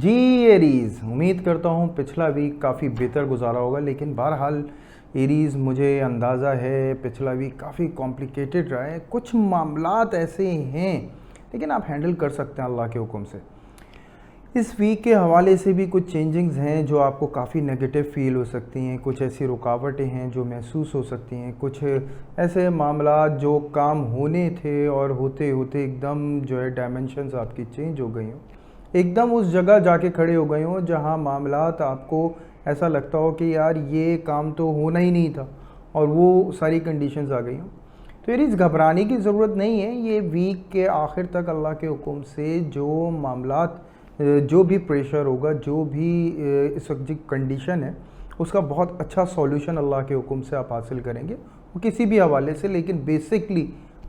جی arrays, امید کرتا ہوں پچھلا ویک کافی بہتر گزارا ہوگا، لیکن بہرحال ایریز مجھے اندازہ ہے پچھلا ویک کافی کمپلیکیٹڈ رہا ہے. کچھ معاملات ایسے ہیں لیکن آپ ہینڈل کر سکتے ہیں اللہ کے حکم سے. اس ویک کے حوالے سے بھی کچھ چینجنگز ہیں جو آپ کو کافی نگیٹو فیل ہو سکتی ہیں، کچھ ایسی رکاوٹیں ہیں جو محسوس ہو سکتی ہیں، کچھ ایسے معاملات جو کام ہونے تھے اور ہوتے ہوتے ایک دم جو ہے ڈائمنشنز آپ کی چینج ہو گئی ہوں، ایک دم اس جگہ جا کے کھڑے ہو گئے ہوں جہاں معاملات آپ کو ایسا لگتا ہو کہ یار یہ کام تو ہونا ہی نہیں تھا، اور وہ ساری کنڈیشنز آ گئی ہوں. تو یہ گھبرانے کی ضرورت نہیں ہے. یہ ویک کے آخر تک اللہ کے حکم سے جو معاملات، جو بھی پریشر ہوگا، جو بھی اس وقت جو کنڈیشن ہے، اس کا بہت اچھا سولوشن اللہ کے حکم سے آپ حاصل کریں گے، وہ کسی بھی حوالے سے. لیکن بیسکلی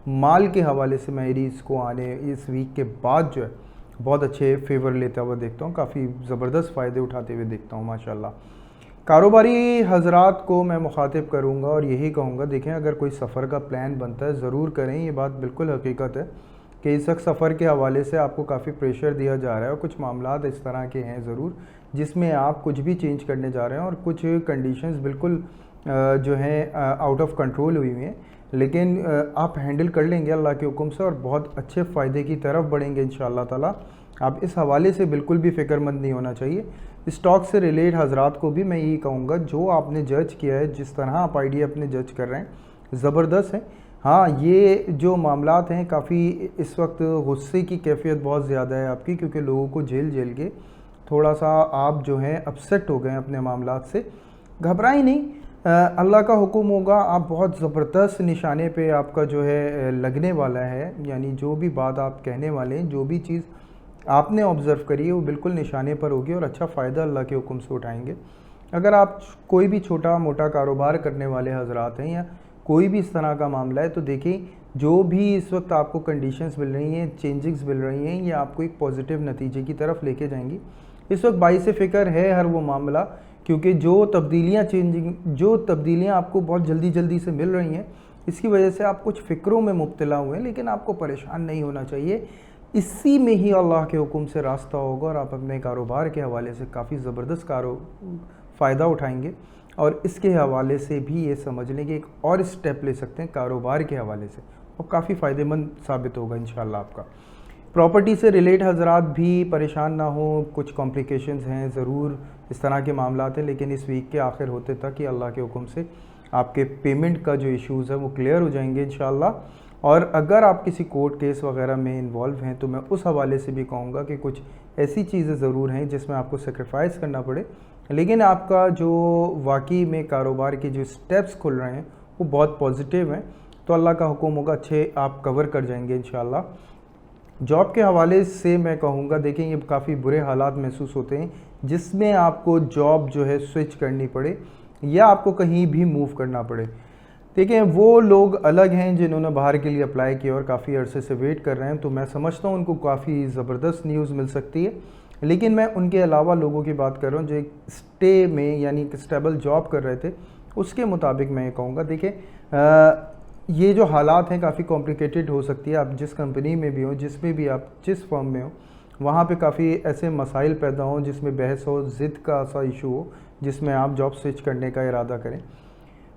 مال کے حوالے سے میں ایریز کو آنے اس ویک کے بعد جو ہے بہت اچھے فیور لیتا ہوا دیکھتا ہوں، کافی زبردست فائدے اٹھاتے ہوئے دیکھتا ہوں ماشاءاللہ. کاروباری حضرات کو میں مخاطب کروں گا اور یہی کہوں گا، دیکھیں اگر کوئی سفر کا پلان بنتا ہے ضرور کریں. یہ بات بالکل حقیقت ہے کہ اس وقت سفر کے حوالے سے آپ کو کافی پریشر دیا جا رہا ہے، اور کچھ معاملات اس طرح کے ہیں ضرور جس میں آپ کچھ بھی چینج کرنے جا رہے ہیں، اور کچھ کنڈیشنز بالکل جو ہیں آؤٹ آف کنٹرول ہوئی ہوئی ہیں. لیکن آپ ہینڈل کر لیں گے اللہ کے حکم سے، اور بہت اچھے فائدے کی طرف بڑھیں گے انشاءاللہ تعالیٰ. آپ اس حوالے سے بالکل بھی فکر مند نہیں ہونا چاہیے. اسٹاک سے ریلیٹ حضرات کو بھی میں یہی کہوں گا، جو آپ نے جج کیا ہے، جس طرح آپ آئیڈیا اپنے جج کر رہے ہیں زبردست ہے. ہاں، یہ جو معاملات ہیں کافی اس وقت غصے کی کیفیت بہت زیادہ ہے آپ کی، کیونکہ لوگوں کو جھیل کے تھوڑا سا آپ جو ہیں اپسیٹ ہو گئے ہیں اپنے معاملات سے. گھبرائیں نہیں، اللہ کا حکم ہوگا. آپ بہت زبردست نشانے پہ آپ کا جو ہے لگنے والا ہے، یعنی جو بھی بات آپ کہنے والے ہیں، جو بھی چیز آپ نے آبزرو کری ہے وہ بالکل نشانے پر ہوگی، اور اچھا فائدہ اللہ کے حکم سے اٹھائیں گے. اگر آپ کوئی بھی چھوٹا موٹا کاروبار کرنے والے حضرات ہیں یا کوئی بھی اس طرح کا معاملہ ہے، تو دیکھیں جو بھی اس وقت آپ کو کنڈیشنز مل رہی ہیں، چینجنگز مل رہی ہیں، یہ آپ کو ایک پازیٹیو نتیجے کی طرف لے کے جائیں گی. اس وقت باعث فکر ہے ہر وہ معاملہ، کیونکہ جو تبدیلیاں آپ کو بہت جلدی سے مل رہی ہیں، اس کی وجہ سے آپ کچھ فکروں میں مبتلا ہوئے ہیں. لیکن آپ کو پریشان نہیں ہونا چاہیے، اسی میں ہی اللہ کے حکم سے راستہ ہوگا، اور آپ اپنے کاروبار کے حوالے سے کافی زبردست فائدہ اٹھائیں گے. اور اس کے حوالے سے بھی یہ سمجھ لیں کہ ایک اور اسٹیپ لے سکتے ہیں کاروبار کے حوالے سے، اور کافی فائدہ مند ثابت ہوگا انشاءاللہ آپ کا. پراپرٹی سے ریلیٹ حضرات بھی پریشان نہ ہوں، کچھ کمپلیکیشنز ہیں ضرور، اس طرح کے معاملات ہیں، لیکن اس ویک کے آخر ہوتے تک ہی اللہ کے حکم سے آپ کے پیمنٹ کا جو ایشوز ہے وہ کلیئر ہو جائیں گے انشاءاللہ. اور اگر آپ کسی کورٹ کیس وغیرہ میں انوالو ہیں تو میں اس حوالے سے بھی کہوں گا کہ کچھ ایسی چیزیں ضرور ہیں جس میں آپ کو سیکریفائز کرنا پڑے، لیکن آپ کا جو واقعی میں کاروبار کے جو سٹیپس کھل رہے ہیں وہ بہت پازیٹیو ہیں. تو اللہ کا حکم ہوگا اچھے آپ کور کر جائیں گے انشاءاللہ. جاب کے حوالے سے میں کہوں گا، دیکھیں یہ کافی برے حالات محسوس ہوتے ہیں جس میں آپ کو جاب جو ہے سوئچ کرنی پڑے یا آپ کو کہیں بھی موو کرنا پڑے. دیکھیں وہ لوگ الگ ہیں جنہوں نے باہر کے لیے اپلائی کیا اور کافی عرصے سے ویٹ کر رہے ہیں، تو میں سمجھتا ہوں ان کو کافی زبردست نیوز مل سکتی ہے. لیکن میں ان کے علاوہ لوگوں کی بات کر رہا ہوں جو ایک اسٹے میں یعنی ایک اسٹیبل جاب کر رہے تھے، اس کے مطابق میں یہ کہوں گا دیکھیں یہ جو حالات ہیں کافی کمپلیکیٹڈ ہو سکتی ہے. آپ جس کمپنی میں بھی ہوں، جس میں بھی آپ جس فرم میں ہوں، وہاں پہ کافی ایسے مسائل پیدا ہوں جس میں بحث ہو، ضد کا ایسا ایشو ہو جس میں آپ جاب سوئچ کرنے کا ارادہ کریں.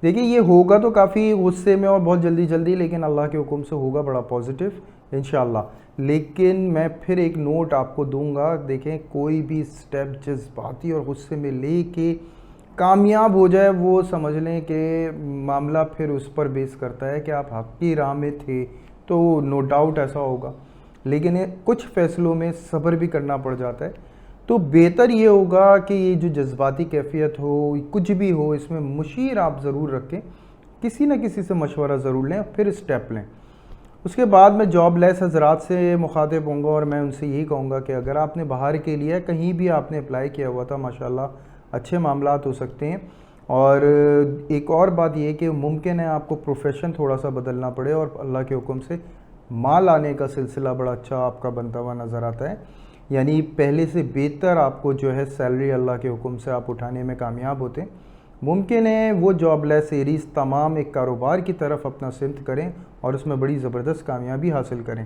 دیکھیں یہ ہوگا تو کافی غصے میں اور بہت جلدی، لیکن اللہ کے حکم سے ہوگا بڑا پازیٹیو انشاءاللہ. لیکن میں پھر ایک نوٹ آپ کو دوں گا، دیکھیں کوئی بھی سٹیپ جذباتی اور غصے میں لے کے کامیاب ہو جائے، وہ سمجھ لیں کہ معاملہ پھر اس پر بیس کرتا ہے کہ آپ حق کی راہ میں تھے، تو نو ڈاؤٹ ایسا ہوگا. لیکن کچھ فیصلوں میں صبر بھی کرنا پڑ جاتا ہے. تو بہتر یہ ہوگا کہ یہ جو جذباتی کیفیت ہو، کچھ بھی ہو، اس میں مشیر آپ ضرور رکھیں، کسی نہ کسی سے مشورہ ضرور لیں، پھر اسٹیپ لیں. اس کے بعد میں جاب لیس حضرات سے مخاطب ہوں گا، اور میں ان سے یہی کہوں گا کہ اگر آپ نے باہر کے لیے کہیں بھی آپ نے اپلائی کیا ہوا تھا، ماشاءاللہ اچھے معاملات ہو سکتے ہیں. اور ایک اور بات یہ کہ ممکن ہے آپ کو پروفیشن تھوڑا سا بدلنا پڑے، اور اللہ کے حکم سے مال آنے کا سلسلہ بڑا اچھا آپ کا بنتا ہوا نظر آتا ہے. یعنی پہلے سے بہتر آپ کو جو ہے سیلری اللہ کے حکم سے آپ اٹھانے میں کامیاب ہوتے ہیں. ممکن ہے وہ جاب لیس ایریز تمام ایک کاروبار کی طرف اپنا سمت کریں اور اس میں بڑی زبردست کامیابی حاصل کریں.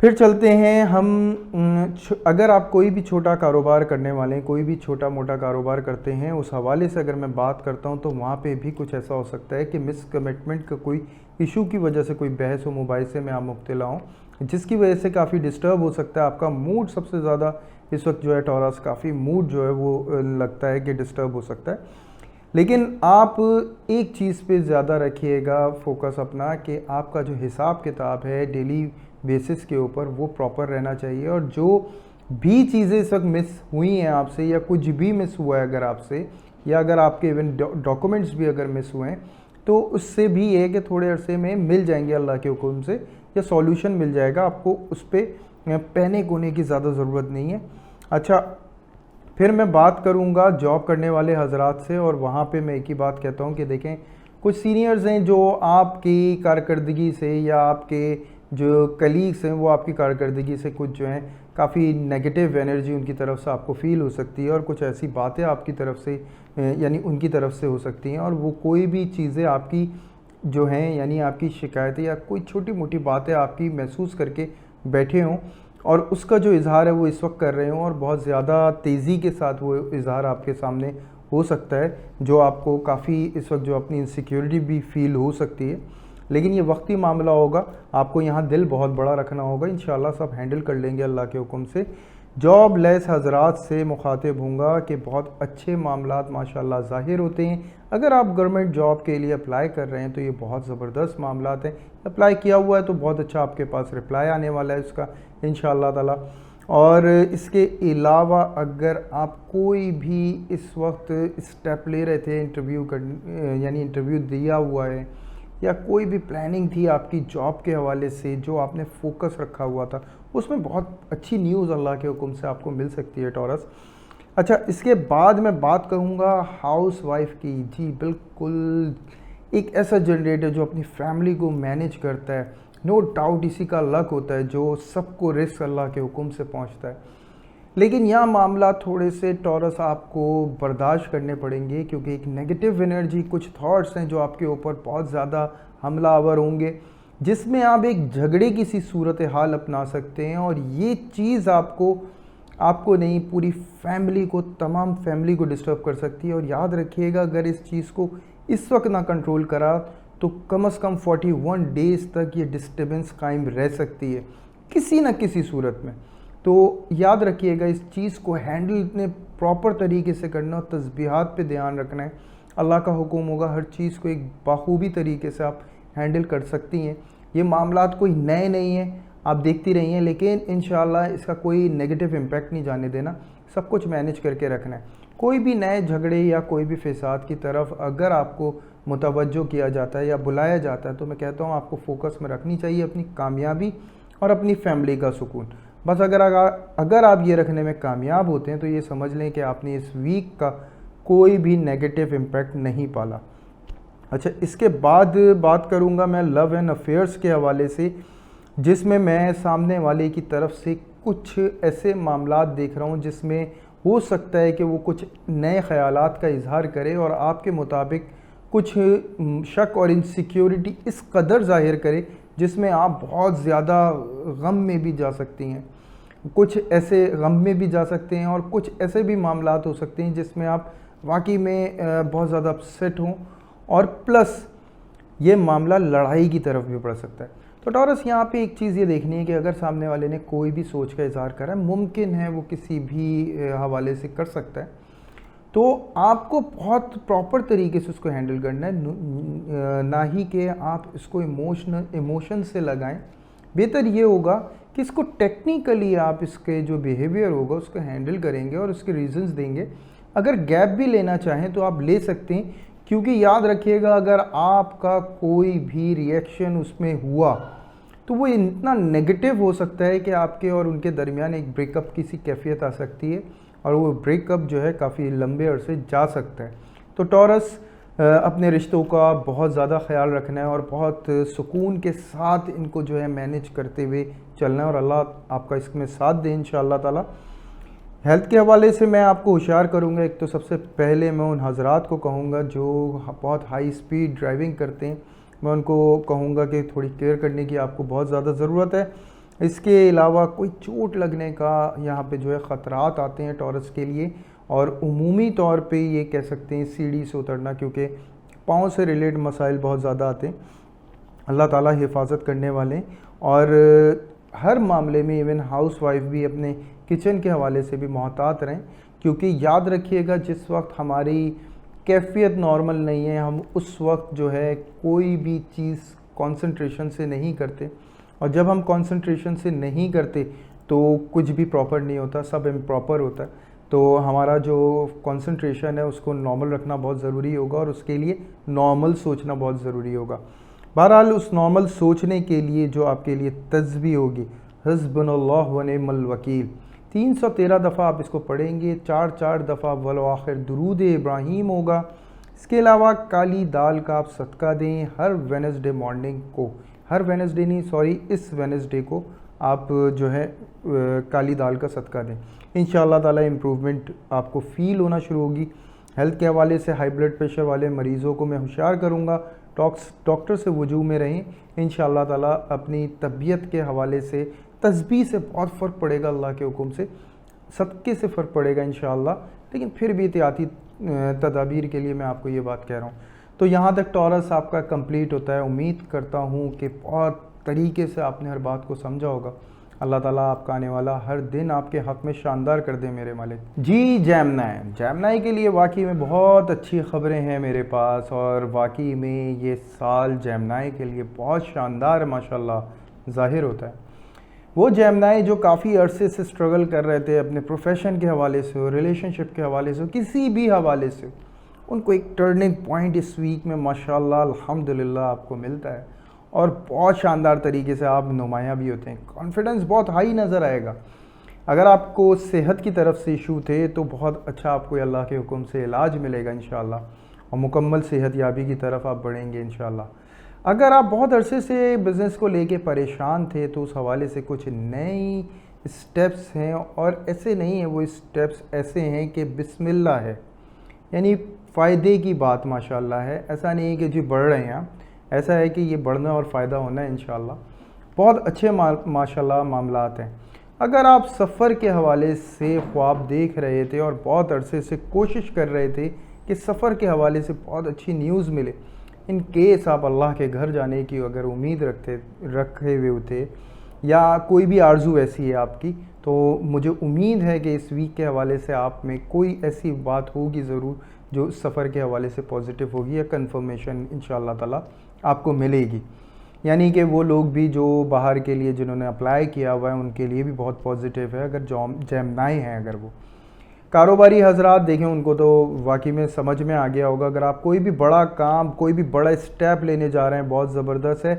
پھر چلتے ہیں ہم اگر آپ کوئی بھی چھوٹا کاروبار کرنے والے ہیں، کوئی بھی چھوٹا موٹا کاروبار کرتے ہیں، اس حوالے سے اگر میں بات کرتا ہوں تو وہاں پہ بھی کچھ ایسا ہو سکتا ہے کہ مس کمٹمنٹ کا کوئی ایشو کی وجہ سے کوئی بحث و مباحثے میں آپ مبتلا ہوں، جس کی وجہ سے کافی ڈسٹرب ہو سکتا ہے آپ کا موڈ. سب سے زیادہ اس وقت جو ہے ٹورس کافی موڈ جو ہے وہ لگتا ہے کہ ڈسٹرب ہو سکتا ہے. لیکن آپ ایک چیز پہ زیادہ رکھیے گا فوکس اپنا، کہ آپ کا جو حساب کتاب ہے ڈیلی بیسس کے اوپر وہ پراپر رہنا چاہیے، اور جو بھی چیزیں اس وقت مس ہوئی ہیں آپ سے، یا کچھ بھی مس ہوا ہے اگر آپ سے، یا اگر آپ کے ایون ڈاکومنٹس بھی اگر مس ہوئے ہیں، تو اس سے بھی یہ کہ تھوڑے عرصے میں مل جائیں گے اللہ کے حکم سے، یا سولوشن مل جائے گا. آپ کو اس پہ پینک ہونے کی زیادہ ضرورت نہیں ہے. اچھا، پھر میں بات کروں گا جاب کرنے والے حضرات سے، اور وہاں پہ میں ایک ہی بات کہتا ہوں کہ دیکھیں کچھ سینئرز ہیں جو آپ کی کارکردگی سے، یا آپ کے جو کلیگس ہیں وہ آپ کی کارکردگی سے کچھ جو ہیں کافی نیگیٹو انرجی ان کی طرف سے آپ کو فیل ہو سکتی ہے، اور کچھ ایسی باتیں آپ کی طرف سے یعنی ان کی طرف سے ہو سکتی ہیں، اور وہ کوئی بھی چیزیں آپ کی جو ہیں یعنی آپ کی شکایتیں یا کوئی چھوٹی موٹی باتیں آپ کی محسوس کر کے بیٹھے ہوں، اور اس کا جو اظہار ہے وہ اس وقت کر رہے ہوں، اور بہت زیادہ تیزی کے ساتھ وہ اظہار آپ کے سامنے ہو سکتا ہے، جو آپ کو کافی اس وقت جو اپنی انسیکیورٹی بھی فیل ہو سکتی ہے. لیکن یہ وقتی معاملہ ہوگا، آپ کو یہاں دل بہت بڑا رکھنا ہوگا، انشاءاللہ سب ہینڈل کر لیں گے اللہ کے حکم سے. جاب لیس حضرات سے مخاطب ہوں گا کہ بہت اچھے معاملات ماشاءاللہ ظاہر ہوتے ہیں. اگر آپ گورنمنٹ جاب کے لیے اپلائی کر رہے ہیں تو یہ بہت زبردست معاملات ہیں. اپلائی کیا ہوا ہے تو بہت اچھا آپ کے پاس رپلائی آنے والا ہے اس کا انشاءاللہ تعالی. اور اس کے علاوہ اگر آپ کوئی بھی اس وقت اسٹیپ لے رہے تھے یعنی انٹرویو دیا ہوا ہے، یا کوئی بھی پلاننگ تھی آپ کی جاب کے حوالے سے جو آپ نے فوکس رکھا ہوا تھا، اس میں بہت اچھی نیوز اللہ کے حکم سے آپ کو مل سکتی ہے ٹورس. اچھا، اس کے بعد میں بات کروں گا ہاؤس وائف کی. جی بالکل، ایک ایسا جنریٹر جو اپنی فیملی کو مینیج کرتا ہے، نو ڈاؤٹ اسی کا لک ہوتا ہے جو سب کو رزق اللہ کے حکم سے پہنچتا ہے. لیکن یہاں معاملات تھوڑے سے ٹورس آپ کو برداشت کرنے پڑیں گے، کیونکہ ایک نیگیٹو انرجی، کچھ تھاٹس ہیں جو آپ کے اوپر بہت زیادہ حملہ آور ہوں گے، جس میں آپ ایک جھگڑے کی سی صورتحال اپنا سکتے ہیں، اور یہ چیز آپ کو نہیں، پوری فیملی کو، تمام فیملی کو ڈسٹرب کر سکتی ہے. اور یاد رکھیے گا اگر اس چیز کو اس وقت نہ کنٹرول کرا تو کم از کم 41 ڈیز تک یہ ڈسٹربنس قائم رہ سکتی ہے کسی نہ کسی صورت میں. تو یاد رکھیے گا اس چیز کو ہینڈل اتنے پراپر طریقے سے کرنا، اور تسبیحات پہ دھیان رکھنا ہے. اللہ کا حکم ہوگا، ہر چیز کو ایک بخوبی طریقے سے آپ ہینڈل کر سکتی ہیں. یہ معاملات کوئی نئے نہیں ہیں، آپ دیکھتی رہی ہیں، لیکن انشاءاللہ اس کا کوئی نیگیٹو امپیکٹ نہیں جانے دینا، سب کچھ مینیج کر کے رکھنا ہے. کوئی بھی نئے جھگڑے یا کوئی بھی فساد کی طرف اگر آپ کو متوجہ کیا جاتا ہے یا بلایا جاتا ہے تو میں کہتا ہوں آپ کو فوکس میں رکھنی چاہیے اپنی کامیابی اور اپنی فیملی کا سکون. بس اگر آپ یہ رکھنے میں کامیاب ہوتے ہیں تو یہ سمجھ لیں کہ آپ نے اس ویک کا کوئی بھی نیگیٹو امپیکٹ نہیں پالا. اچھا، اس کے بعد بات کروں گا میں لو اینڈ افیئرس کے حوالے سے، جس میں سامنے والے کی طرف سے کچھ ایسے معاملات دیکھ رہا ہوں جس میں ہو سکتا ہے کہ وہ کچھ نئے خیالات کا اظہار کرے اور آپ کے مطابق کچھ شک اور انسیکیورٹی اس قدر ظاہر کرے جس میں آپ بہت زیادہ غم میں بھی جا سکتی ہیں. کچھ ایسے غم میں بھی جا سکتے ہیں، اور کچھ ایسے بھی معاملات ہو سکتے ہیں جس میں آپ واقعی میں بہت زیادہ اپسیٹ ہوں، اور پلس یہ معاملہ لڑائی کی طرف بھی بڑھ سکتا ہے. تو ٹورس یہاں پہ ایک چیز یہ دیکھنی ہے کہ اگر سامنے والے نے کوئی بھی سوچ کا اظہار کرا ہے، ممکن ہے وہ کسی بھی حوالے سے کر سکتا ہے، تو آپ کو بہت پراپر طریقے سے اس کو ہینڈل کرنا ہے، نہ ہی کہ آپ اس کو ایموشن سے لگائیں. بہتر یہ ہوگا کہ اس کو ٹیکنیکلی آپ اس کے جو بیہیویئر ہوگا اس کو ہینڈل کریں گے اور اس کے ریزنز دیں گے. اگر گیپ بھی لینا چاہیں تو آپ لے سکتے ہیں، کیونکہ یاد رکھیے گا اگر آپ کا کوئی بھی ریئیکشن اس میں ہوا تو وہ اتنا نیگیٹو ہو سکتا ہے کہ آپ کے اور ان کے درمیان ایک بریک اپ کی سی کیفیت آ سکتی ہے، اور وہ بریک اپ جو ہے کافی لمبے عرصے جا سکتا ہے. تو ٹورس اپنے رشتوں کا بہت زیادہ خیال رکھنا ہے اور بہت سکون کے ساتھ ان کو جو ہے مینیج کرتے ہوئے چلنا ہے، اور اللہ آپ کا اس میں ساتھ دے انشاءاللہ تعالی. ہیلتھ کے حوالے سے میں آپ کو ہوشیار کروں گا. ایک تو سب سے پہلے میں ان حضرات کو کہوں گا جو بہت ہائی سپیڈ ڈرائیونگ کرتے ہیں، میں ان کو کہوں گا کہ تھوڑی کیئر کرنے کی آپ کو بہت زیادہ ضرورت ہے. اس کے علاوہ کوئی چوٹ لگنے کا یہاں پہ جو ہے خطرات آتے ہیں ٹورس کے لیے، اور عمومی طور پہ یہ کہہ سکتے ہیں سیڑھی سے اترنا، کیونکہ پاؤں سے ریلیٹ مسائل بہت زیادہ آتے ہیں۔ اللہ تعالیٰ حفاظت کرنے والے، اور ہر معاملے میں ایون ہاؤس وائف بھی اپنے کچن کے حوالے سے بھی محتاط رہیں، کیونکہ یاد رکھیے گا جس وقت ہماری کیفیت نارمل نہیں ہے، ہم اس وقت جو ہے کوئی بھی چیز کنسنٹریشن سے نہیں کرتے، اور جب ہم کنسنٹریشن سے نہیں کرتے تو کچھ بھی پراپر نہیں ہوتا، سب امپراپر ہوتا ہے۔ تو ہمارا جو کنسنٹریشن ہے اس کو نارمل رکھنا بہت ضروری ہوگا، اور اس کے لیے نارمل سوچنا بہت ضروری ہوگا۔ بہرحال اس نارمل سوچنے کے لیے جو آپ کے لیے تسبیح ہوگی، حسبنا اللہ و نعم الوکیل، 313 دفعہ آپ اس کو پڑھیں گے، 4 دفعہ والآخر درود ابراہیم ہوگا۔ اس کے علاوہ کالی دال کا آپ صدقہ دیں ہر وینسڈے مارننگ کو، ہر وینسڈے نہیں سوری اس وینسڈے کو آپ جو ہے کالی دال کا صدقہ دیں، انشاءاللہ تعالی امپروومنٹ آپ کو فیل ہونا شروع ہوگی۔ ہیلتھ کے حوالے سے ہائی بلڈ پریشر والے مریضوں کو میں ہوشیار کروں گا، ڈاکٹر سے وجوہ میں رہیں، انشاءاللہ تعالی اپنی طبیعت کے حوالے سے تسبیح سے بہت فرق پڑے گا، اللہ کے حکم سے صدقے سے فرق پڑے گا انشاءاللہ، لیکن پھر بھی احتیاطی تدابیر کے لیے میں آپ کو یہ بات کہہ رہا ہوں۔ تو یہاں تک ٹورس آپ کا کمپلیٹ ہوتا ہے، امید کرتا ہوں کہ بہت طریقے سے آپ نے ہر بات کو سمجھا ہوگا۔ اللہ تعالیٰ آپ کا آنے والا ہر دن آپ کے حق میں شاندار کر دے میرے مالک۔ جی جیمنائی کے لیے واقعی میں بہت اچھی خبریں ہیں میرے پاس، اور واقعی میں یہ سال جیمنائی کے لیے بہت شاندار ماشاءاللہ ظاہر ہوتا ہے۔ وہ جیمنائی جو کافی عرصے سے سٹرگل کر رہے تھے اپنے پروفیشن کے حوالے سے ہو، ریلیشن شپ کے حوالے سے ہو، کسی بھی حوالے سے، ان کو ایک ٹرننگ پوائنٹ اس ویک میں ماشاءاللہ الحمدللہ آپ کو ملتا ہے، اور بہت شاندار طریقے سے آپ نمایاں بھی ہوتے ہیں، کانفیڈنس بہت ہائی نظر آئے گا۔ اگر آپ کو صحت کی طرف سے ایشو تھے تو بہت اچھا آپ کو اللہ کے حکم سے علاج ملے گا انشاءاللہ، اور مکمل صحت یابی کی طرف آپ بڑھیں گے انشاءاللہ۔ اگر آپ بہت عرصے سے بزنس کو لے کے پریشان تھے تو اس حوالے سے کچھ نئی اسٹیپس ہیں، اور ایسے نہیں ہیں، وہ اسٹیپس ایسے ہیں کہ بسم اللہ ہے، یعنی فائدے کی بات ماشاءاللہ ہے، ایسا نہیں ہے کہ جی بڑھ رہے ہیں، ایسا ہے کہ یہ بڑھنا اور فائدہ ہونا ہے انشاءاللہ۔ بہت اچھے ماشاءاللہ معاملات ہیں۔ اگر آپ سفر کے حوالے سے خواب دیکھ رہے تھے اور بہت عرصے سے کوشش کر رہے تھے کہ سفر کے حوالے سے بہت اچھی نیوز ملے، ان کیس آپ اللہ کے گھر جانے کی اگر امید رکھے ہوئے تھے، یا کوئی بھی آرزو ایسی ہے آپ کی، تو مجھے امید ہے کہ اس ویک کے حوالے سے آپ میں کوئی ایسی بات ہوگی ضرور جو سفر کے حوالے سے پازیٹیو ہوگی، یا کنفرمیشن انشاءاللہ تعالی آپ کو ملے گی۔ یعنی کہ وہ لوگ بھی جو باہر کے لیے جنہوں نے اپلائی کیا ہوا ہے ان کے لیے بھی بہت پازیٹیو ہے، اگر جیمنائی ہیں اگر وہ کاروباری حضرات دیکھیں ان کو تو واقعی میں سمجھ میں آ گیا ہوگا، اگر آپ کوئی بھی بڑا کام، کوئی بھی بڑا اسٹیپ لینے جا رہے ہیں، بہت زبردست ہے۔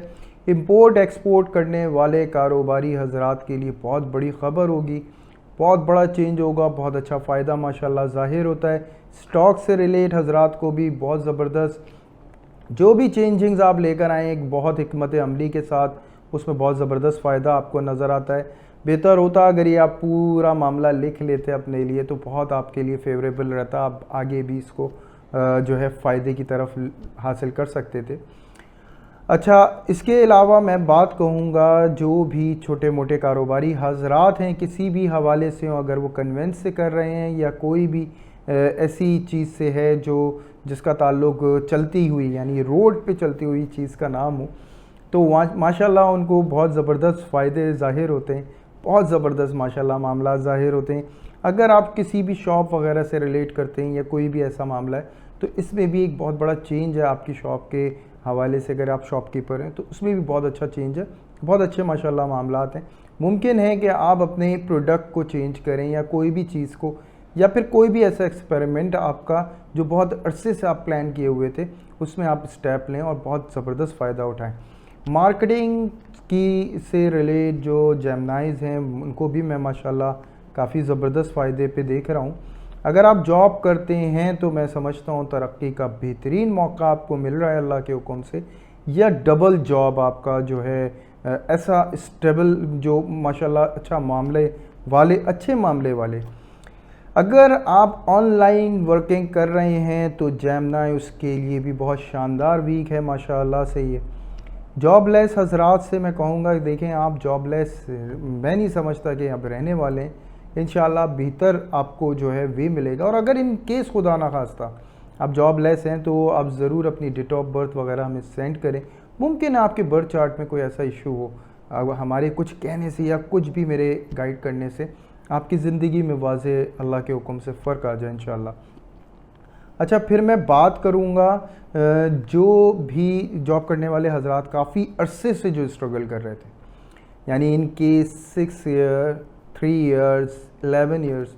امپورٹ ایکسپورٹ کرنے والے کاروباری حضرات کے لیے بہت بڑی خبر ہوگی، بہت بڑا چینج ہوگا، بہت اچھا فائدہ ماشاءاللہ ظاہر ہوتا ہے۔ سٹاک سے ریلیٹ حضرات کو بھی بہت زبردست، جو بھی چینجنگز آپ لے کر آئیں ایک بہت حکمت عملی کے ساتھ، اس میں بہت زبردست فائدہ آپ کو نظر آتا ہے۔ بہتر ہوتا اگر یہ آپ پورا معاملہ لکھ لیتے اپنے لیے تو بہت آپ کے لیے فیوریبل رہتا، آپ آگے بھی اس کو جو ہے فائدے کی طرف حاصل کر سکتے تھے۔ اچھا، اس کے علاوہ میں بات کہوں گا جو بھی چھوٹے موٹے کاروباری حضرات ہیں کسی بھی حوالے سے ہوں، اگر وہ کنوینس سے کر رہے ہیں یا کوئی بھی ایسی چیز سے ہے جس کا تعلق چلتی ہوئی یعنی روڈ پہ چلتی ہوئی چیز کا نام ہو، تو ماشاءاللہ ان کو بہت زبردست فائدے ظاہر ہوتے ہیں، بہت زبردست ماشاءاللہ معاملات ظاہر ہوتے ہیں۔ اگر آپ کسی بھی شاپ وغیرہ سے ریلیٹ کرتے ہیں یا کوئی بھی ایسا معاملہ ہے تو اس میں بھی ایک بہت بڑا چینج ہے آپ کی شاپ کے حوالے سے، اگر آپ شاپ کیپر ہیں تو اس میں بھی بہت اچھا چینج ہے، بہت اچھے ماشاءاللہ معاملات ہیں۔ ممکن ہے کہ آپ اپنے پروڈکٹ کو چینج کریں یا کوئی بھی چیز کو، یا پھر کوئی بھی ایسا ایکسپیریمنٹ آپ کا جو بہت عرصے سے آپ پلان کیے ہوئے تھے اس میں آپ اسٹیپ لیں اور بہت زبردست فائدہ اٹھائیں۔ مارکیٹنگ کی سے ریلیٹ جو جیمنائز ہیں ان کو بھی میں ماشاءاللہ کافی زبردست فائدے پہ دیکھ رہا ہوں۔ اگر آپ جاب کرتے ہیں تو میں سمجھتا ہوں ترقی کا بہترین موقع آپ کو مل رہا ہے اللہ کے حکم سے، یا ڈبل جاب آپ کا جو ہے ایسا اسٹیبل جو ماشاءاللہ اچھا معاملے والے، اچھے معاملے والے۔ اگر آپ آن لائن ورکنگ کر رہے ہیں تو جیمنائی اس کے لیے بھی بہت شاندار ویک ہے ماشاءاللہ سے۔ جاب لیس حضرات سے میں کہوں گا دیکھیں آپ جاب لیس میں نہیں سمجھتا کہ اب رہنے والے ہیں، انشاءاللہ بہتر آپ کو جو ہے وے ملے گا. اور اگر ان کیس خدا نخواستہ آپ جاب لیس ہیں تو آپ ضرور اپنی ڈیٹ آف برتھ وغیرہ ہمیں سینڈ کریں. ممکن ہے آپ کے برتھ چارٹ میں کوئی ایسا ایشو ہو، ہمارے کچھ کہنے سے یا کچھ بھی میرے گائیڈ کرنے سے آپ کی زندگی میں واضح اللہ کے حکم سے فرق آ جائے انشاءاللہ. اچھا پھر میں بات کروں گا جو بھی جاب کرنے والے حضرات کافی عرصے سے جو اسٹرگل کر رہے تھے، یعنی ان کے 6 ایئر 3 ایئرز 11 ایئرز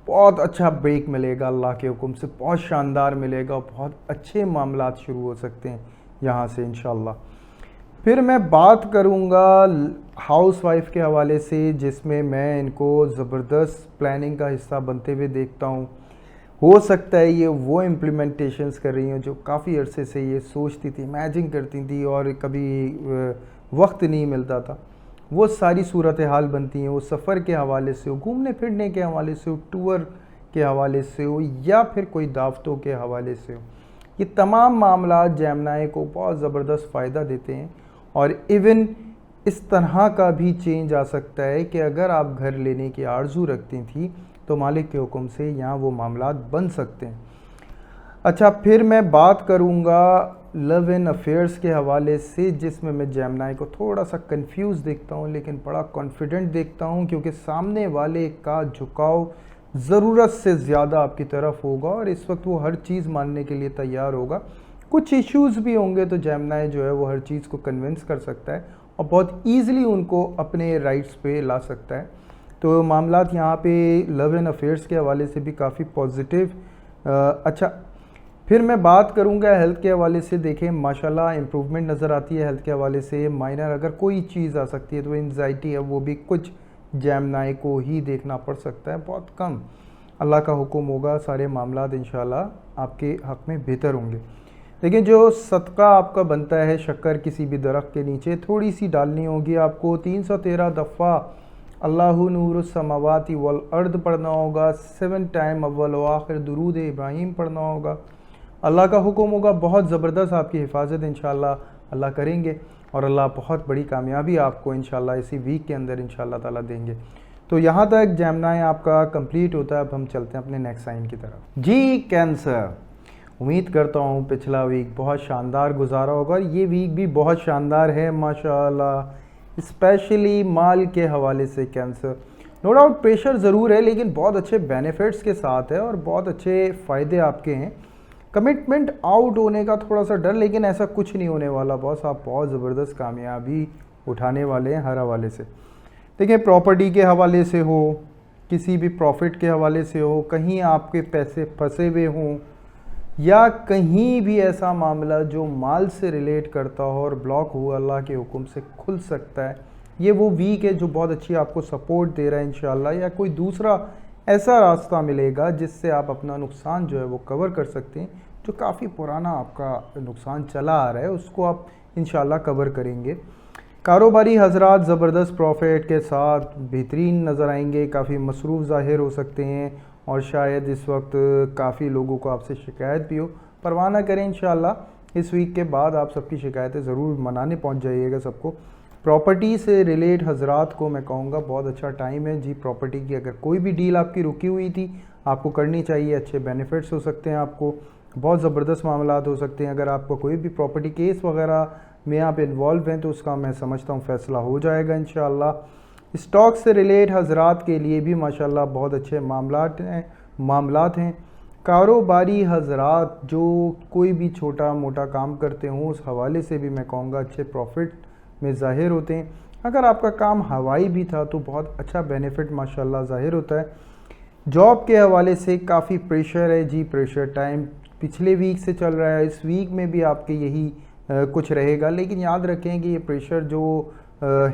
بہت اچھا بریک ملے گا اللہ کے حکم سے، بہت شاندار ملے گا، بہت اچھے معاملات شروع ہو سکتے ہیں یہاں سے انشاءاللہ. پھر میں بات کروں گا ہاؤس وائف کے حوالے سے، جس میں میں ان کو زبردست پلاننگ کا حصہ بنتے ہوئے دیکھتا ہوں. ہو سکتا ہے یہ وہ امپلیمنٹیشنز کر رہی ہوں جو کافی عرصے سے یہ سوچتی تھی، امیجن کرتی تھی اور کبھی وقت نہیں ملتا تھا. وہ ساری صورتحال بنتی ہیں، وہ سفر کے حوالے سے ہو، گھومنے پھرنے کے حوالے سے ہو، ٹور کے حوالے سے ہو، یا پھر کوئی دعوتوں کے حوالے سے ہو. یہ تمام معاملات جیمنائی کو بہت زبردست فائدہ دیتے ہیں. اور ایون اس طرح کا بھی چینج آ سکتا ہے کہ اگر آپ گھر لینے کی آرزو رکھتی تھیں تو مالک کے حکم سے یہاں وہ معاملات بن سکتے ہیں. اچھا پھر میں بات کروں گا لو اینڈ افیئرس کے حوالے سے، جس میں جیمنائی کو تھوڑا سا کنفیوز دیکھتا ہوں لیکن بڑا کانفیڈنٹ دیکھتا ہوں، کیونکہ سامنے والے کا جھکاؤ ضرورت سے زیادہ آپ کی طرف ہوگا اور اس وقت وہ ہر چیز ماننے کے لیے تیار ہوگا. کچھ ایشوز بھی ہوں گے تو جیمنائی جو ہے وہ ہر چیز کو کنونس کر سکتا ہے اور بہت ایزلی ان کو اپنے رائٹس پہ لا سکتا ہے. تو معاملات یہاں پہ لو اینڈ افیئرس کے حوالے سے بھی کافی پازیٹیو. اچھا پھر میں بات کروں گا ہیلتھ کے حوالے سے. دیکھیں ماشاءاللہ امپروومنٹ نظر آتی ہے ہیلتھ کے حوالے سے. مائنر اگر کوئی چیز آ سکتی ہے تو انزائٹی ہے، وہ بھی کچھ جیمنائی کو ہی دیکھنا پڑ سکتا ہے، بہت کم. اللہ کا حکم ہوگا سارے معاملات انشاءاللہ آپ کے حق میں بہتر ہوں گے. لیکن جو صدقہ آپ کا بنتا ہے شکر کسی بھی درخت کے نیچے تھوڑی سی ڈالنی ہوگی آپ کو. 313 دفعہ اللہ نور السماوات والارض پڑھنا ہوگا. 7 ٹائم اول و آخر درود ابراہیم پڑھنا ہوگا. اللہ کا حکم ہوگا، بہت زبردست آپ کی حفاظت انشاءاللہ اللہ کریں گے اور اللہ بہت بڑی کامیابی آپ کو انشاءاللہ اسی ویک کے اندر انشاءاللہ تعالیٰ دیں گے. تو یہاں تک جیمنائی آپ کا کمپلیٹ ہوتا ہے. اب ہم چلتے ہیں اپنے نیکسٹ سائن کی طرف. جی کینسر، امید کرتا ہوں پچھلا ویک بہت شاندار گزارا ہوگا. یہ ویک بھی بہت شاندار ہے ماشاءاللہ، اسپیشلی مال کے حوالے سے. کینسر نو ڈاؤٹ پریشر ضرور ہے لیکن بہت اچھے بینیفٹس کے ساتھ ہے اور بہت اچھے فائدے آپ کے ہیں. کمٹمنٹ آؤٹ ہونے کا تھوڑا سا ڈر، لیکن ایسا کچھ نہیں ہونے والا باس. آپ بہت زبردست کامیابی اٹھانے والے ہیں ہر حوالے سے. دیکھیں پراپرٹی کے حوالے سے ہو، کسی بھی پروفٹ کے حوالے سے ہو، کہیں آپ کے پیسے پھنسے ہوئے ہوں یا کہیں بھی ایسا معاملہ جو مال سے ریلیٹ کرتا ہو اور بلاک ہوا، اللہ کے حکم سے کھل سکتا ہے. یہ وہ ویک ہے جو بہت اچھی آپ کو سپورٹ دے رہا ہے انشاءاللہ. یا کوئی دوسرا ایسا راستہ ملے گا جس سے آپ اپنا نقصان جو ہے وہ کور کر سکتے ہیں. جو کافی پرانا آپ کا نقصان چلا آ رہا ہے اس کو آپ انشاءاللہ کور کریں گے. کاروباری حضرات زبردست پروفٹ کے ساتھ بہترین نظر آئیں گے. کافی مصروف ظاہر ہو سکتے ہیں اور شاید اس وقت کافی لوگوں کو آپ سے شکایت بھی ہو. پرواہ نہ کریں انشاءاللہ، اس ویک کے بعد آپ سب کی شکایتیں ضرور منانے پہنچ جائیے گا سب کو. پراپرٹی سے ریلیٹ حضرات کو میں کہوں گا بہت اچھا ٹائم ہے جی. پراپرٹی کی اگر کوئی بھی ڈیل آپ کی رکی ہوئی تھی آپ کو کرنی چاہیے. اچھے بینیفٹس ہو سکتے ہیں آپ کو، بہت زبردست معاملات ہو سکتے ہیں. اگر آپ کو کوئی بھی پراپرٹی کیس وغیرہ میں آپ انوالو ہیں تو اس کا میں سمجھتا ہوں فیصلہ ہو جائے گا انشاءاللہ. اسٹاک سے ریلیٹ حضرات کے لیے بھی ماشاءاللہ بہت اچھے معاملات ہیں. کاروباری حضرات جو کوئی بھی چھوٹا موٹا کام کرتے ہوں اس حوالے سے بھی میں کہوں گا اچھے پروفٹ میں ظاہر ہوتے ہیں. اگر آپ کا کام ہوائی بھی تھا تو بہت اچھا بینیفٹ ماشاءاللہ ظاہر ہوتا ہے. جاب کے حوالے سے کافی پریشر ہے جی. پریشر ٹائم پچھلے ویک سے چل رہا ہے، اس ویک میں بھی آپ کے یہی کچھ رہے گا. لیکن یاد رکھیں کہ یہ پریشر جو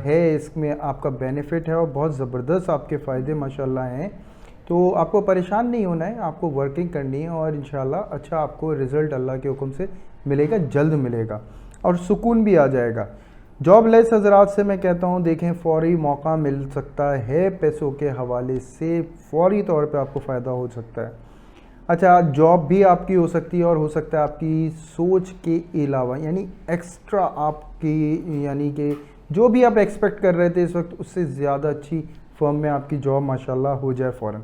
ہے اس میں آپ کا بینیفٹ ہے اور بہت زبردست آپ کے فائدے ماشاءاللہ ہیں. تو آپ کو پریشان نہیں ہونا ہے، آپ کو ورکنگ کرنی ہے اور انشاءاللہ اچھا آپ کو رزلٹ اللہ کے حکم سے ملے گا، جلد ملے گا اور سکون بھی آ جائے گا. جاب لیس حضرات سے میں کہتا ہوں دیکھیں فوری موقع مل سکتا ہے پیسوں کے حوالے سے، فوری طور پہ آپ کو فائدہ ہو سکتا ہے. اچھا جاب بھی آپ کی ہو سکتی ہے اور ہو سکتا ہے آپ کی سوچ کے علاوہ، یعنی ایکسٹرا آپ کی، یعنی کہ جو بھی آپ ایکسپیکٹ کر رہے تھے اس وقت اس سے زیادہ اچھی فرم میں آپ کی جاب ماشاءاللہ ہو جائے فوراً.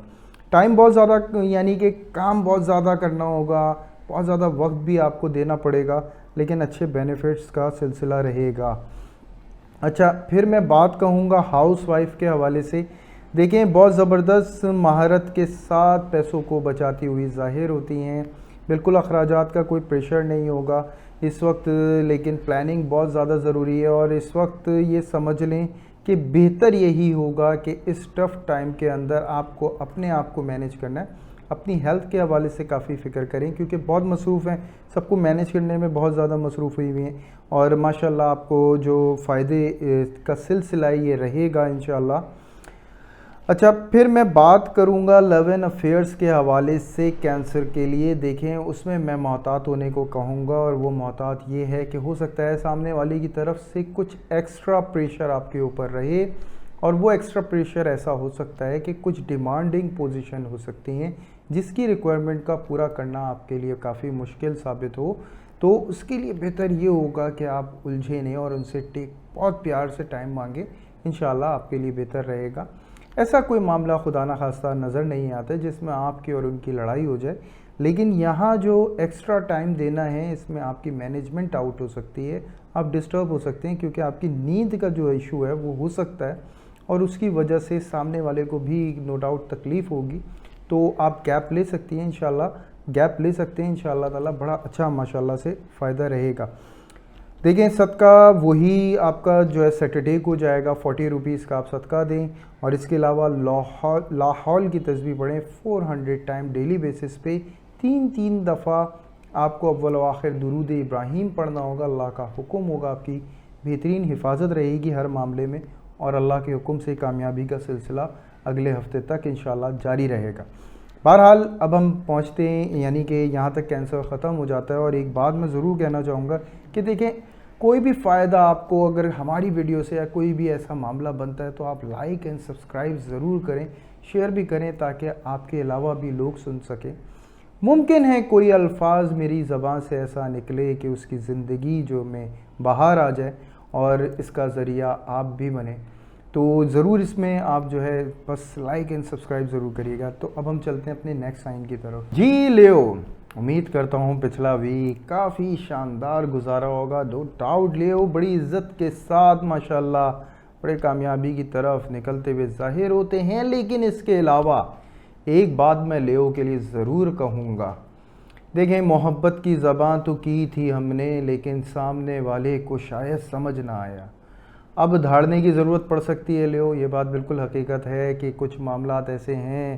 ٹائم بہت زیادہ، یعنی کہ کام بہت زیادہ کرنا ہوگا، بہت زیادہ وقت بھی آپ کو دینا پڑے گا، لیکن اچھے بینیفٹس کا سلسلہ رہے گا. اچھا پھر میں بات کہوں گا ہاؤس وائف کے حوالے سے. دیکھیں بہت زبردست مہارت کے ساتھ پیسوں کو بچاتی ہوئی ظاہر ہوتی ہیں، بالکل اخراجات کا کوئی پریشر نہیں ہوگا اس وقت، لیکن پلاننگ بہت زیادہ ضروری ہے. اور اس وقت یہ سمجھ لیں کہ بہتر یہی ہوگا کہ اس ٹف ٹائم کے اندر آپ کو اپنے آپ کو مینیج کرنا ہے. اپنی ہیلتھ کے حوالے سے کافی فکر کریں کیونکہ بہت مصروف ہیں، سب کو مینیج کرنے میں بہت زیادہ مصروف ہوئی ہوئی ہیں، اور ماشاءاللہ آپ کو جو فائدے کا سلسلہ یہ رہے گا انشاءاللہ. اچھا پھر میں بات کروں گا لو اینڈ افیئرس کے حوالے سے کینسر کے لیے. دیکھیں اس میں محتاط ہونے کو کہوں گا، اور وہ محتاط یہ ہے کہ ہو سکتا ہے سامنے والے کی طرف سے کچھ ایکسٹرا پریشر آپ کے اوپر رہے، اور وہ ایکسٹرا پریشر ایسا ہو سکتا ہے کہ کچھ ڈیمانڈنگ پوزیشن ہو سکتی ہیں جس کی ریکوائرمنٹ کا پورا کرنا آپ کے لیے کافی مشکل ثابت ہو. تو اس کے لیے بہتر یہ ہوگا کہ آپ الجھے نہیں اور ان سے بہت پیار سے ٹائم مانگیں، انشاءاللہ آپ کے لیے بہتر رہے گا. ایسا کوئی معاملہ خدا نخواستہ نظر نہیں آتا جس میں آپ کی اور ان کی لڑائی ہو جائے، لیکن یہاں جو ایکسٹرا ٹائم دینا ہے اس میں آپ کی مینجمنٹ آؤٹ ہو سکتی ہے، آپ ڈسٹرب ہو سکتے ہیں کیونکہ آپ کی نیند کا جو ایشو ہے وہ ہو سکتا ہے، اور اس کی وجہ سے سامنے والے کو بھی نو ڈاؤٹ تکلیف ہوگی. تو آپ گیپ لے سکتی ہیں انشاءاللہ، گیپ لے سکتے ہیں انشاءاللہ تعالیٰ، بڑا اچھا ماشاءاللہ سے فائدہ رہے گا. دیکھیں صدقہ وہی آپ کا جو ہے سیٹرڈے کو جائے گا، 40 روپیز کا آپ صدقہ دیں، اور اس کے علاوہ لاحول کی تسبیح پڑھیں 400 ٹائم ڈیلی بیسس پہ، 3 دفعہ آپ کو اول و آخر درود ابراہیم پڑھنا ہوگا. اللہ کا حکم ہوگا، آپ کی بہترین حفاظت رہے گی ہر معاملے میں، اور اللہ کے حکم سے کامیابی کا سلسلہ اگلے ہفتے تک انشاءاللہ جاری رہے گا. بہرحال اب ہم پہنچتے ہیں، یعنی کہ یہاں تک کینسر ختم ہو جاتا ہے. اور ایک بات میں ضرور کہنا چاہوں گا کہ دیکھیں کوئی بھی فائدہ آپ کو اگر ہماری ویڈیو سے یا کوئی بھی ایسا معاملہ بنتا ہے تو آپ لائک اینڈ سبسکرائب ضرور کریں، شیئر بھی کریں تاکہ آپ کے علاوہ بھی لوگ سن سکیں. ممکن ہے کوئی الفاظ میری زبان سے ایسا نکلے کہ اس کی زندگی جو میں باہر آ جائے اور اس کا ذریعہ آپ بھی بنیں، تو ضرور اس میں آپ جو ہے بس لائک اینڈ سبسکرائب ضرور کریے گا. تو اب ہم چلتے ہیں اپنے نیکسٹ سائن کی طرف. جی لیو، امید کرتا ہوں پچھلا ویک کافی شاندار گزارا ہوگا. دو ڈاؤٹ لیو بڑی عزت کے ساتھ ماشاءاللہ بڑے کامیابی کی طرف نکلتے ہوئے ظاہر ہوتے ہیں، لیکن اس کے علاوہ ایک بات میں لیو کے لیے ضرور کہوں گا. دیکھیں محبت کی زبان تو کی تھی ہم نے، لیکن سامنے والے کو شاید سمجھ نہ آیا. اب دھاڑنے کی ضرورت پڑ سکتی ہے لیو، یہ بات بالکل حقیقت ہے کہ کچھ معاملات ایسے ہیں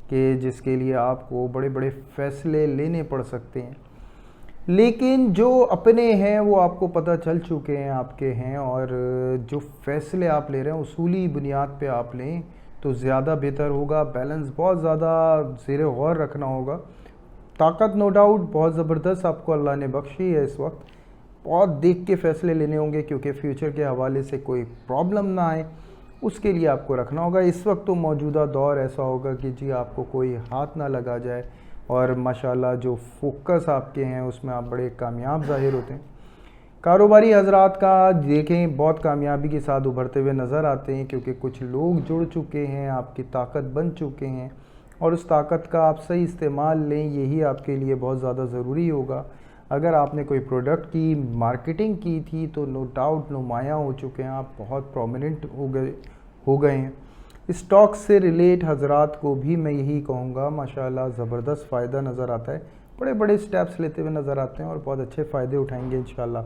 کہ جس کے لیے آپ کو بڑے بڑے فیصلے لینے پڑ سکتے ہیں، لیکن جو اپنے ہیں وہ آپ کو پتہ چل چکے ہیں آپ کے ہیں، اور جو فیصلے آپ لے رہے ہیں اصولی بنیاد پہ آپ لیں تو زیادہ بہتر ہوگا. بیلنس بہت زیادہ زیر غور رکھنا ہوگا. طاقت نو ڈاؤٹ بہت زبردست آپ کو اللہ نے بخشی ہے اس وقت، بہت دیکھ کے فیصلے لینے ہوں گے کیونکہ فیوچر کے حوالے سے کوئی پرابلم نہ آئے اس کے لیے آپ کو رکھنا ہوگا. اس وقت تو موجودہ دور ایسا ہوگا کہ جی آپ کو کوئی ہاتھ نہ لگا جائے، اور ماشاءاللہ جو فوکس آپ کے ہیں اس میں آپ بڑے کامیاب ظاہر ہوتے ہیں. کاروباری حضرات کا دیکھیں بہت کامیابی کے ساتھ ابھرتے ہوئے نظر آتے ہیں کیونکہ کچھ لوگ جڑ چکے ہیں، آپ کی طاقت بن چکے ہیں، اور اس طاقت کا آپ صحیح استعمال لیں، یہی آپ کے لیے بہت زیادہ ضروری ہوگا. اگر آپ نے کوئی پروڈکٹ کی مارکیٹنگ کی تھی تو نو ڈاؤٹ نمایاں ہو چکے ہیں، آپ بہت پرومیننٹ ہو گئے ہیں. اسٹاک سے ریلیٹ حضرات کو بھی میں یہی کہوں گا ماشاءاللہ زبردست فائدہ نظر آتا ہے، بڑے بڑے سٹیپس لیتے ہوئے نظر آتے ہیں اور بہت اچھے فائدے اٹھائیں گے انشاءاللہ.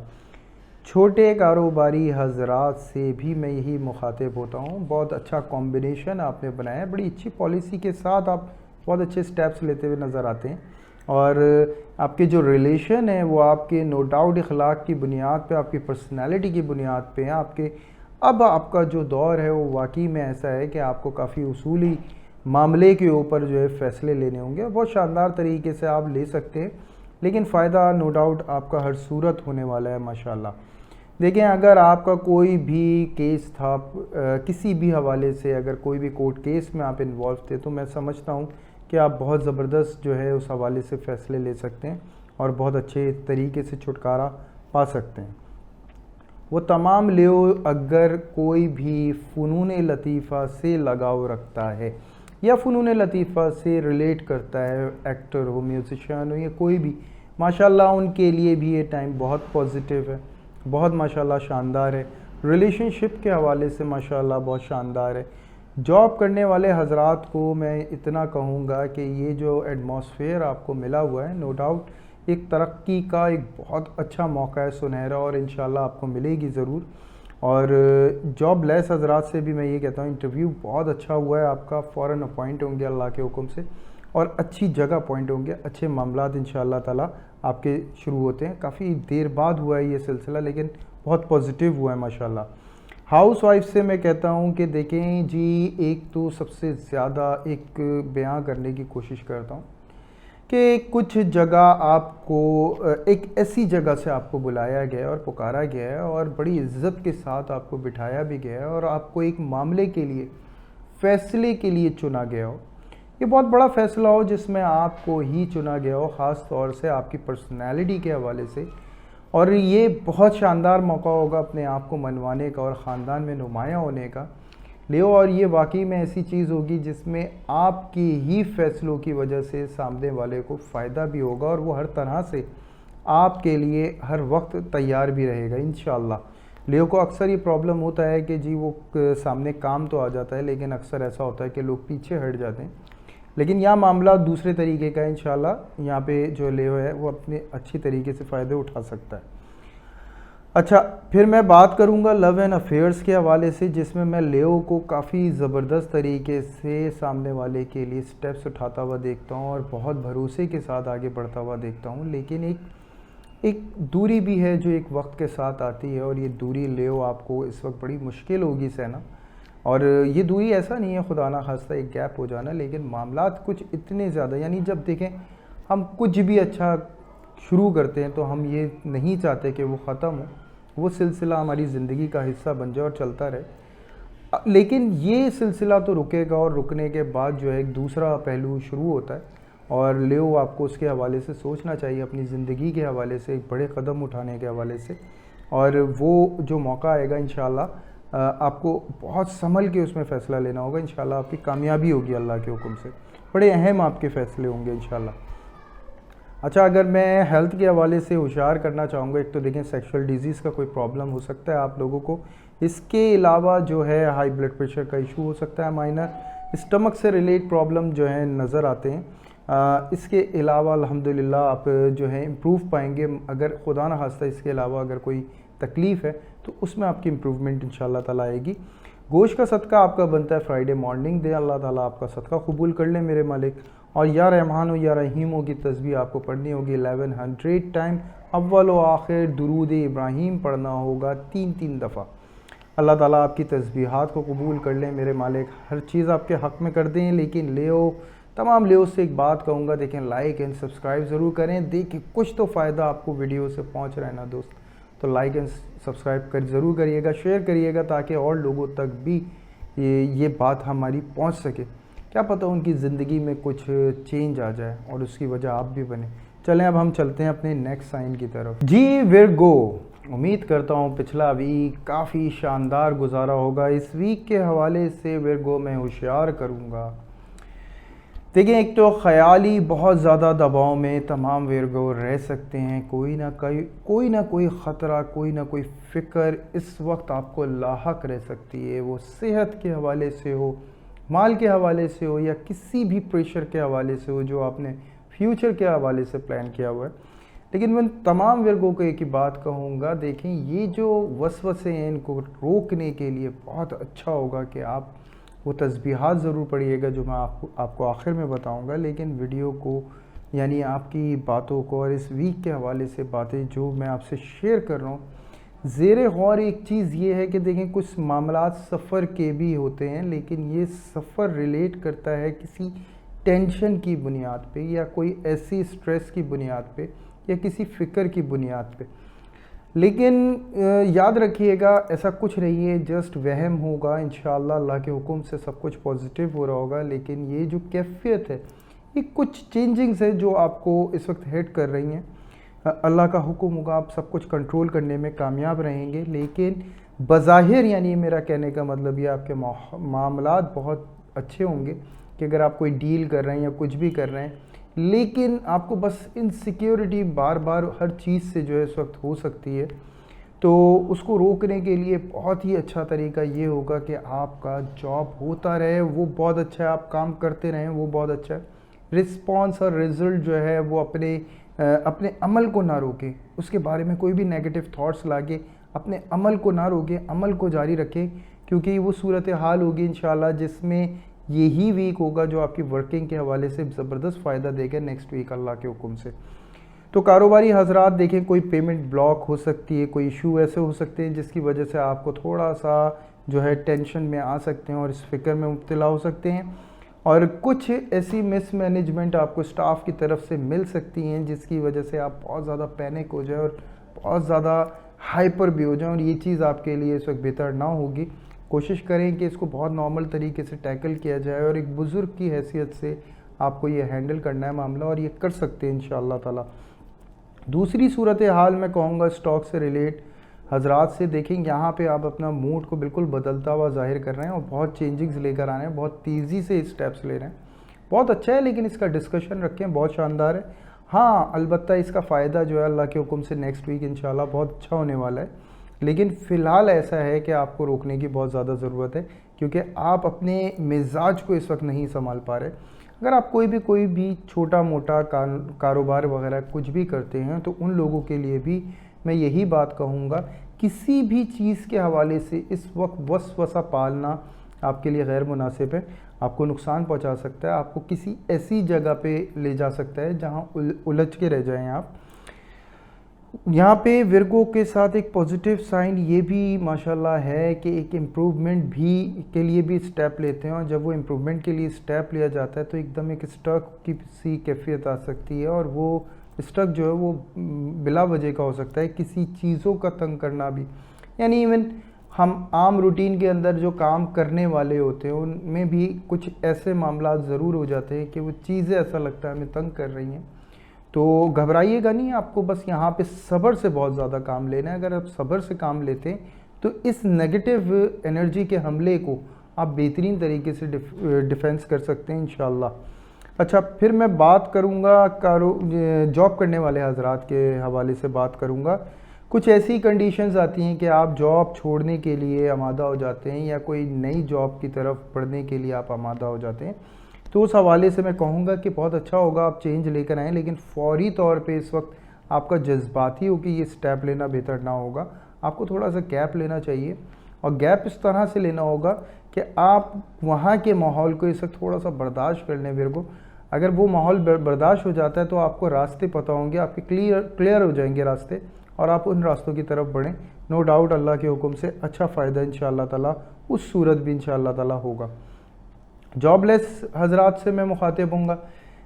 چھوٹے کاروباری حضرات سے بھی میں یہی مخاطب ہوتا ہوں، بہت اچھا کمبینیشن آپ نے بنایا ہے، بڑی اچھی پالیسی کے ساتھ آپ بہت اچھے سٹیپس لیتے ہوئے نظر آتے ہیں، اور آپ کے جو ریلیشن ہیں وہ آپ کے نو ڈاؤٹ اخلاق کی بنیاد پہ، آپ کی پرسنالٹی کی بنیاد پہ ہیں. اب آپ کا جو دور ہے وہ واقعی میں ایسا ہے کہ آپ کو کافی اصولی معاملے کے اوپر جو ہے فیصلے لینے ہوں گے، بہت شاندار طریقے سے آپ لے سکتے ہیں، لیکن فائدہ نو ڈاؤٹ آپ کا ہر صورت ہونے والا ہے ماشاءاللہ. دیکھیں اگر آپ کا کوئی بھی کیس تھا کسی بھی حوالے سے، اگر کوئی بھی کورٹ کیس میں آپ انوالو تھے تو میں سمجھتا ہوں کہ آپ بہت زبردست جو ہے اس حوالے سے فیصلے لے سکتے ہیں اور بہت اچھے طریقے سے چھٹکارا پا سکتے ہیں۔ وہ تمام لیو اگر کوئی بھی فنون لطیفہ سے لگاؤ رکھتا ہے یا فنون لطیفہ سے ریلیٹ کرتا ہے، ایکٹر ہو، میوزیشین ہو یا کوئی بھی، ماشاءاللہ ان کے لیے بھی یہ ٹائم بہت پازیٹیو ہے، بہت ماشاءاللہ شاندار ہے۔ ریلیشن شپ کے حوالے سے ماشاءاللہ بہت شاندار ہے۔ جاب کرنے والے حضرات کو میں اتنا کہوں گا کہ یہ جو ایٹماسفیئر آپ کو ملا ہوا ہے، نو ڈاؤٹ ایک ترقی کا ایک بہت اچھا موقع ہے سنہرا، اور انشاءاللہ آپ کو ملے گی ضرور۔ اور جاب لیس حضرات سے بھی میں یہ کہتا ہوں انٹرویو بہت اچھا ہوا ہے آپ کا، فوراً اپوائنٹ ہوں گے اللہ کے حکم سے، اور اچھی جگہ اپوائنٹ ہوں گے، اچھے معاملات انشاءاللہ تعالیٰ آپ کے شروع ہوتے ہیں۔ کافی دیر بعد ہوا ہے یہ سلسلہ لیکن بہت پازیٹیو ہوا ہے ماشاءاللہ۔ ہاؤس وائف سے میں کہتا ہوں کہ دیکھیں جی، ایک تو سب سے زیادہ ایک بیان کرنے کی کوشش کرتا ہوں کہ کچھ جگہ آپ کو ایک ایسی جگہ سے آپ کو بلایا گیا ہے اور پکارا گیا ہے اور بڑی عزت کے ساتھ آپ کو بٹھایا بھی گیا ہے اور آپ کو ایک معاملے کے لیے، فیصلے کے لیے چنا گیا ہو۔ یہ بہت بڑا فیصلہ ہو جس میں آپ کو ہی چنا گیا ہو، خاص طور سے آپ کی پرسنالٹی کے حوالے سے، اور یہ بہت شاندار موقع ہوگا اپنے آپ کو منوانے کا اور خاندان میں نمایاں ہونے کا لیو، اور یہ واقعی میں ایسی چیز ہوگی جس میں آپ کی ہی فیصلوں کی وجہ سے سامنے والے کو فائدہ بھی ہوگا اور وہ ہر طرح سے آپ کے لیے ہر وقت تیار بھی رہے گا انشاءاللہ۔ لیو کو اکثر یہ پرابلم ہوتا ہے کہ جی وہ سامنے کام تو آ جاتا ہے لیکن اکثر ایسا ہوتا ہے کہ لوگ پیچھے ہٹ جاتے ہیں، لیکن یہاں معاملہ دوسرے طریقے کا ہے انشاءاللہ۔ یہاں پہ جو لیو ہے وہ اپنے اچھی طریقے سے فائدے اٹھا سکتا ہے۔ اچھا، پھر میں بات کروں گا لو اینڈ افیئرس کے حوالے سے، جس میں میں لیو کو کافی زبردست طریقے سے سامنے والے کے لیے سٹیپس اٹھاتا ہوا دیکھتا ہوں اور بہت بھروسے کے ساتھ آگے بڑھتا ہوا دیکھتا ہوں، لیکن ایک دوری بھی ہے جو ایک وقت کے ساتھ آتی ہے، اور یہ دوری لیو آپ کو اس وقت بڑی مشکل ہوگی سہنا، اور یہ دوری ایسا نہیں ہے خدا نہ خواستہ ایک گیپ ہو جانا، لیکن معاملات کچھ اتنے زیادہ، یعنی جب دیکھیں ہم کچھ بھی اچھا شروع کرتے ہیں تو ہم یہ نہیں چاہتے کہ وہ ختم ہو، وہ سلسلہ ہماری زندگی کا حصہ بن جائے اور چلتا رہے، لیکن یہ سلسلہ تو رکے گا، اور رکنے کے بعد جو ہے ایک دوسرا پہلو شروع ہوتا ہے، اور لیو آپ کو اس کے حوالے سے سوچنا چاہیے، اپنی زندگی کے حوالے سے ایک بڑے قدم اٹھانے کے حوالے سے، اور وہ جو موقع آئے گا انشاءاللہ آپ کو بہت سنبھل کے اس میں فیصلہ لینا ہوگا، انشاءاللہ آپ کی کامیابی ہوگی اللہ کے حکم سے، بڑے اہم آپ کے فیصلے ہوں گے انشاءاللہ۔ اچھا، اگر میں ہیلتھ کے حوالے سے ہوشیار کرنا چاہوں گا، ایک تو دیکھیں سیکشول ڈیزیز کا کوئی پرابلم ہو سکتا ہے آپ لوگوں کو، اس کے علاوہ جو ہے ہائی بلڈ پریشر کا ایشو ہو سکتا ہے مائنر، اسٹمک سے ریلیٹ پرابلم جو ہیں نظر آتے ہیں، اس کے علاوہ الحمدللہ آپ جو ہے امپروو پائیں گے، اگر خدا نہ خواستہ اس کے علاوہ اگر کوئی تکلیف ہے تو اس میں آپ کی امپروومنٹ انشاءاللہ تعالیٰ آئے گی۔ گوشت کا صدقہ آپ کا بنتا ہے فرائیڈے مارننگ دے، اللہ تعالیٰ آپ کا صدقہ قبول کر لیں میرے مالک، اور یا رحمان و یا رحیم ہو کی تسبیح آپ کو پڑھنی ہوگی 1100 ٹائم، اول و آخر درود ابراہیم پڑھنا ہوگا 3 دفعہ۔ اللہ تعالیٰ آپ کی تسبیحات کو قبول کر لیں میرے مالک، ہر چیز آپ کے حق میں کر دیں، لیکن لیو تمام لیو سے ایک بات کہوں گا، دیکھیں لائک اینڈ سبسکرائب ضرور کریں، دیکھیں کچھ تو فائدہ آپ کو ویڈیو سے پہنچ رہا ہے نا دوست، تو لائک اینڈ سبسکرائب ضرور کریے گا، شیئر کریے گا تاکہ اور لوگوں تک بھی یہ بات ہماری پہنچ سکے، کیا پتہ ان کی زندگی میں کچھ چینج آ جائے اور اس کی وجہ آپ بھی بنیں۔ چلیں اب ہم چلتے ہیں اپنے نیکسٹ سائن کی طرف۔ جی ورگو، امید کرتا ہوں پچھلا ویک کافی شاندار گزارا ہوگا، اس ویک کے حوالے سے ورگو میں ہوشیار کروں گا۔ دیکھیں ایک تو خیالی بہت زیادہ دباؤ میں تمام ورگو رہ سکتے ہیں، کوئی نہ کوئی خطرہ، کوئی نہ کوئی فکر اس وقت آپ کو لاحق رہ سکتی ہے، وہ صحت کے حوالے سے ہو، مال کے حوالے سے ہو، یا کسی بھی پریشر کے حوالے سے ہو جو آپ نے فیوچر کے حوالے سے پلان کیا ہوا ہے۔ لیکن میں تمام ورگوں کو ایک ہی بات کہوں گا، دیکھیں یہ جو وسوسے ہیں ان کو روکنے کے لیے بہت اچھا ہوگا کہ آپ وہ تسبیحات ضرور پڑھیے گا جو میں آپ کو آخر میں بتاؤں گا، لیکن ویڈیو کو یعنی آپ کی باتوں کو اور اس ویک کے حوالے سے باتیں جو میں آپ سے شیئر کر رہا ہوں، زیر غور ایک چیز یہ ہے کہ دیکھیں کچھ معاملات سفر کے بھی ہوتے ہیں، لیکن یہ سفر ریلیٹ کرتا ہے کسی ٹینشن کی بنیاد پہ یا کوئی ایسی سٹریس کی بنیاد پہ یا کسی فکر کی بنیاد پہ، لیکن یاد رکھیے گا ایسا کچھ نہیں ہے، جسٹ وہم ہوگا، انشاءاللہ اللہ کے حکم سے سب کچھ پازیٹیو ہو رہا ہوگا، لیکن یہ جو کیفیت ہے یہ کچھ چینجنگز ہیں جو آپ کو اس وقت ہٹ کر رہی ہیں. اللہ کا حکم ہوگا آپ سب کچھ کنٹرول کرنے میں کامیاب رہیں گے، لیکن بظاہر یعنی میرا کہنے کا مطلب یہ آپ کے معاملات بہت اچھے ہوں گے کہ اگر آپ کوئی ڈیل کر رہے ہیں یا کچھ بھی کر رہے ہیں، لیکن آپ کو بس انسیکیورٹی بار بار ہر چیز سے جو ہے اس وقت ہو سکتی ہے. تو اس کو روکنے کے لیے بہت ہی اچھا طریقہ یہ ہوگا کہ آپ کا جاب ہوتا رہے، وہ بہت اچھا ہے، آپ کام کرتے رہیں، وہ بہت اچھا ہے. رسپانس اور رزلٹ جو ہے وہ اپنے عمل کو نہ روکیں، اس کے بارے میں کوئی بھی نیگیٹو تھاٹس لاگے اپنے عمل کو نہ روکیں، عمل کو جاری رکھیں، کیونکہ یہ وہ صورتحال ہوگی انشاءاللہ جس میں یہی ویک ہوگا جو آپ کی ورکنگ کے حوالے سے زبردست فائدہ دے گا نیکسٹ ویک اللہ کے حکم سے. تو کاروباری حضرات دیکھیں، کوئی پیمنٹ بلاک ہو سکتی ہے، کوئی ایشو ایسے ہو سکتے ہیں جس کی وجہ سے آپ کو تھوڑا سا جو ہے ٹینشن میں آ سکتے ہیں اور اس فکر میں مبتلا ہو سکتے ہیں، اور کچھ ایسی مس مینجمنٹ آپ کو اسٹاف کی طرف سے مل سکتی ہیں جس کی وجہ سے آپ بہت زیادہ پینک ہو جائیں اور بہت زیادہ ہائپر بھی ہو جائیں، اور یہ چیز آپ کے لیے اس وقت بہتر نہ ہوگی. کوشش کریں کہ اس کو بہت نارمل طریقے سے ٹیکل کیا جائے اور ایک بزرگ کی حیثیت سے آپ کو یہ ہینڈل کرنا ہے معاملہ، اور یہ کر سکتے ہیں انشاءاللہ تعالی. دوسری صورتحال میں کہوں گا اسٹاک سے ریلیٹ حضرات سے، دیکھیں یہاں پہ آپ اپنا موڈ کو بالکل بدلتا ہوا ظاہر کر رہے ہیں اور بہت چینجنگز لے کر آ رہے ہیں، بہت تیزی سے اسٹیپس لے رہے ہیں. بہت اچھا ہے، لیکن اس کا ڈسکشن رکھیں، بہت شاندار ہے. ہاں البتہ اس کا فائدہ جو ہے اللہ کے حکم سے نیکسٹ ویک انشاءاللہ بہت اچھا ہونے والا ہے، لیکن فی الحال ایسا ہے کہ آپ کو روکنے کی بہت زیادہ ضرورت ہے، کیونکہ آپ اپنے مزاج کو اس وقت نہیں سنبھال پا رہے. اگر آپ کوئی بھی چھوٹا موٹا کاروبار وغیرہ کچھ بھی کرتے ہیں تو ان لوگوں کے لیے بھی میں یہی بات کہوں گا، کسی بھی چیز کے حوالے سے اس وقت وسوسہ پالنا آپ کے لیے غیر مناسب ہے، آپ کو نقصان پہنچا سکتا ہے، آپ کو کسی ایسی جگہ پہ لے جا سکتا ہے جہاں الجھ کے رہ جائیں آپ. یہاں پہ ورگو کے ساتھ ایک پوزیٹیو سائن یہ بھی ماشاءاللہ ہے کہ ایک امپروومنٹ بھی کے لیے بھی سٹیپ لیتے ہیں، اور جب وہ امپروومنٹ کے لیے سٹیپ لیا جاتا ہے تو ایک دم ایک اسٹک کی سی کیفیت آ سکتی ہے، اور وہ اسٹک جو ہے وہ بلا وجہ کا ہو سکتا ہے، کسی چیزوں کا تنگ کرنا بھی، یعنی ایون ہم عام روٹین کے اندر جو کام کرنے والے ہوتے ہیں ان میں بھی کچھ ایسے معاملات ضرور ہو جاتے ہیں کہ وہ چیزیں ایسا لگتا ہے ہمیں تنگ کر رہی ہیں. تو گھبرائیے گا نہیں، آپ کو بس یہاں پہ صبر سے بہت زیادہ کام لینا ہے. اگر آپ صبر سے کام لیتے ہیں تو اس نیگیٹو انرجی کے حملے کو آپ بہترین طریقے سے ڈیفینس کر سکتے ہیں انشاءاللہ. اچھا پھر میں بات کروں گا جاب کرنے والے حضرات کے حوالے سے بات کروں گا. کچھ ایسی کنڈیشنز آتی ہیں کہ آپ جاب چھوڑنے کے لیے آمادہ ہو جاتے ہیں یا کوئی نئی جاب کی طرف بڑھنے کے لیے آپ آمادہ ہو جاتے ہیں، تو اس حوالے سے میں کہوں گا کہ بہت اچھا ہوگا آپ چینج لے کر آئیں، لیکن فوری طور پہ اس وقت آپ کا جذباتی ہو کہ یہ سٹیپ لینا بہتر نہ ہوگا. آپ کو تھوڑا سا گیپ لینا چاہیے، اور گیپ اس طرح سے لینا ہوگا کہ آپ وہاں کے ماحول کو اس وقت تھوڑا سا برداشت کر لیں. ورگو اگر وہ ماحول برداشت ہو جاتا ہے تو آپ کو راستے پتہ ہوں گے، آپ کے کلیئر ہو جائیں گے راستے، اور آپ ان راستوں کی طرف بڑھیں. نو ڈاؤٹ اللہ کے حکم سے اچھا فائدہ انشاءاللہ تعالیٰ اس صورت بھی انشاءاللہ تعالیٰ ہوگا. جاب لیس حضرات سے میں مخاطب ہوں گا.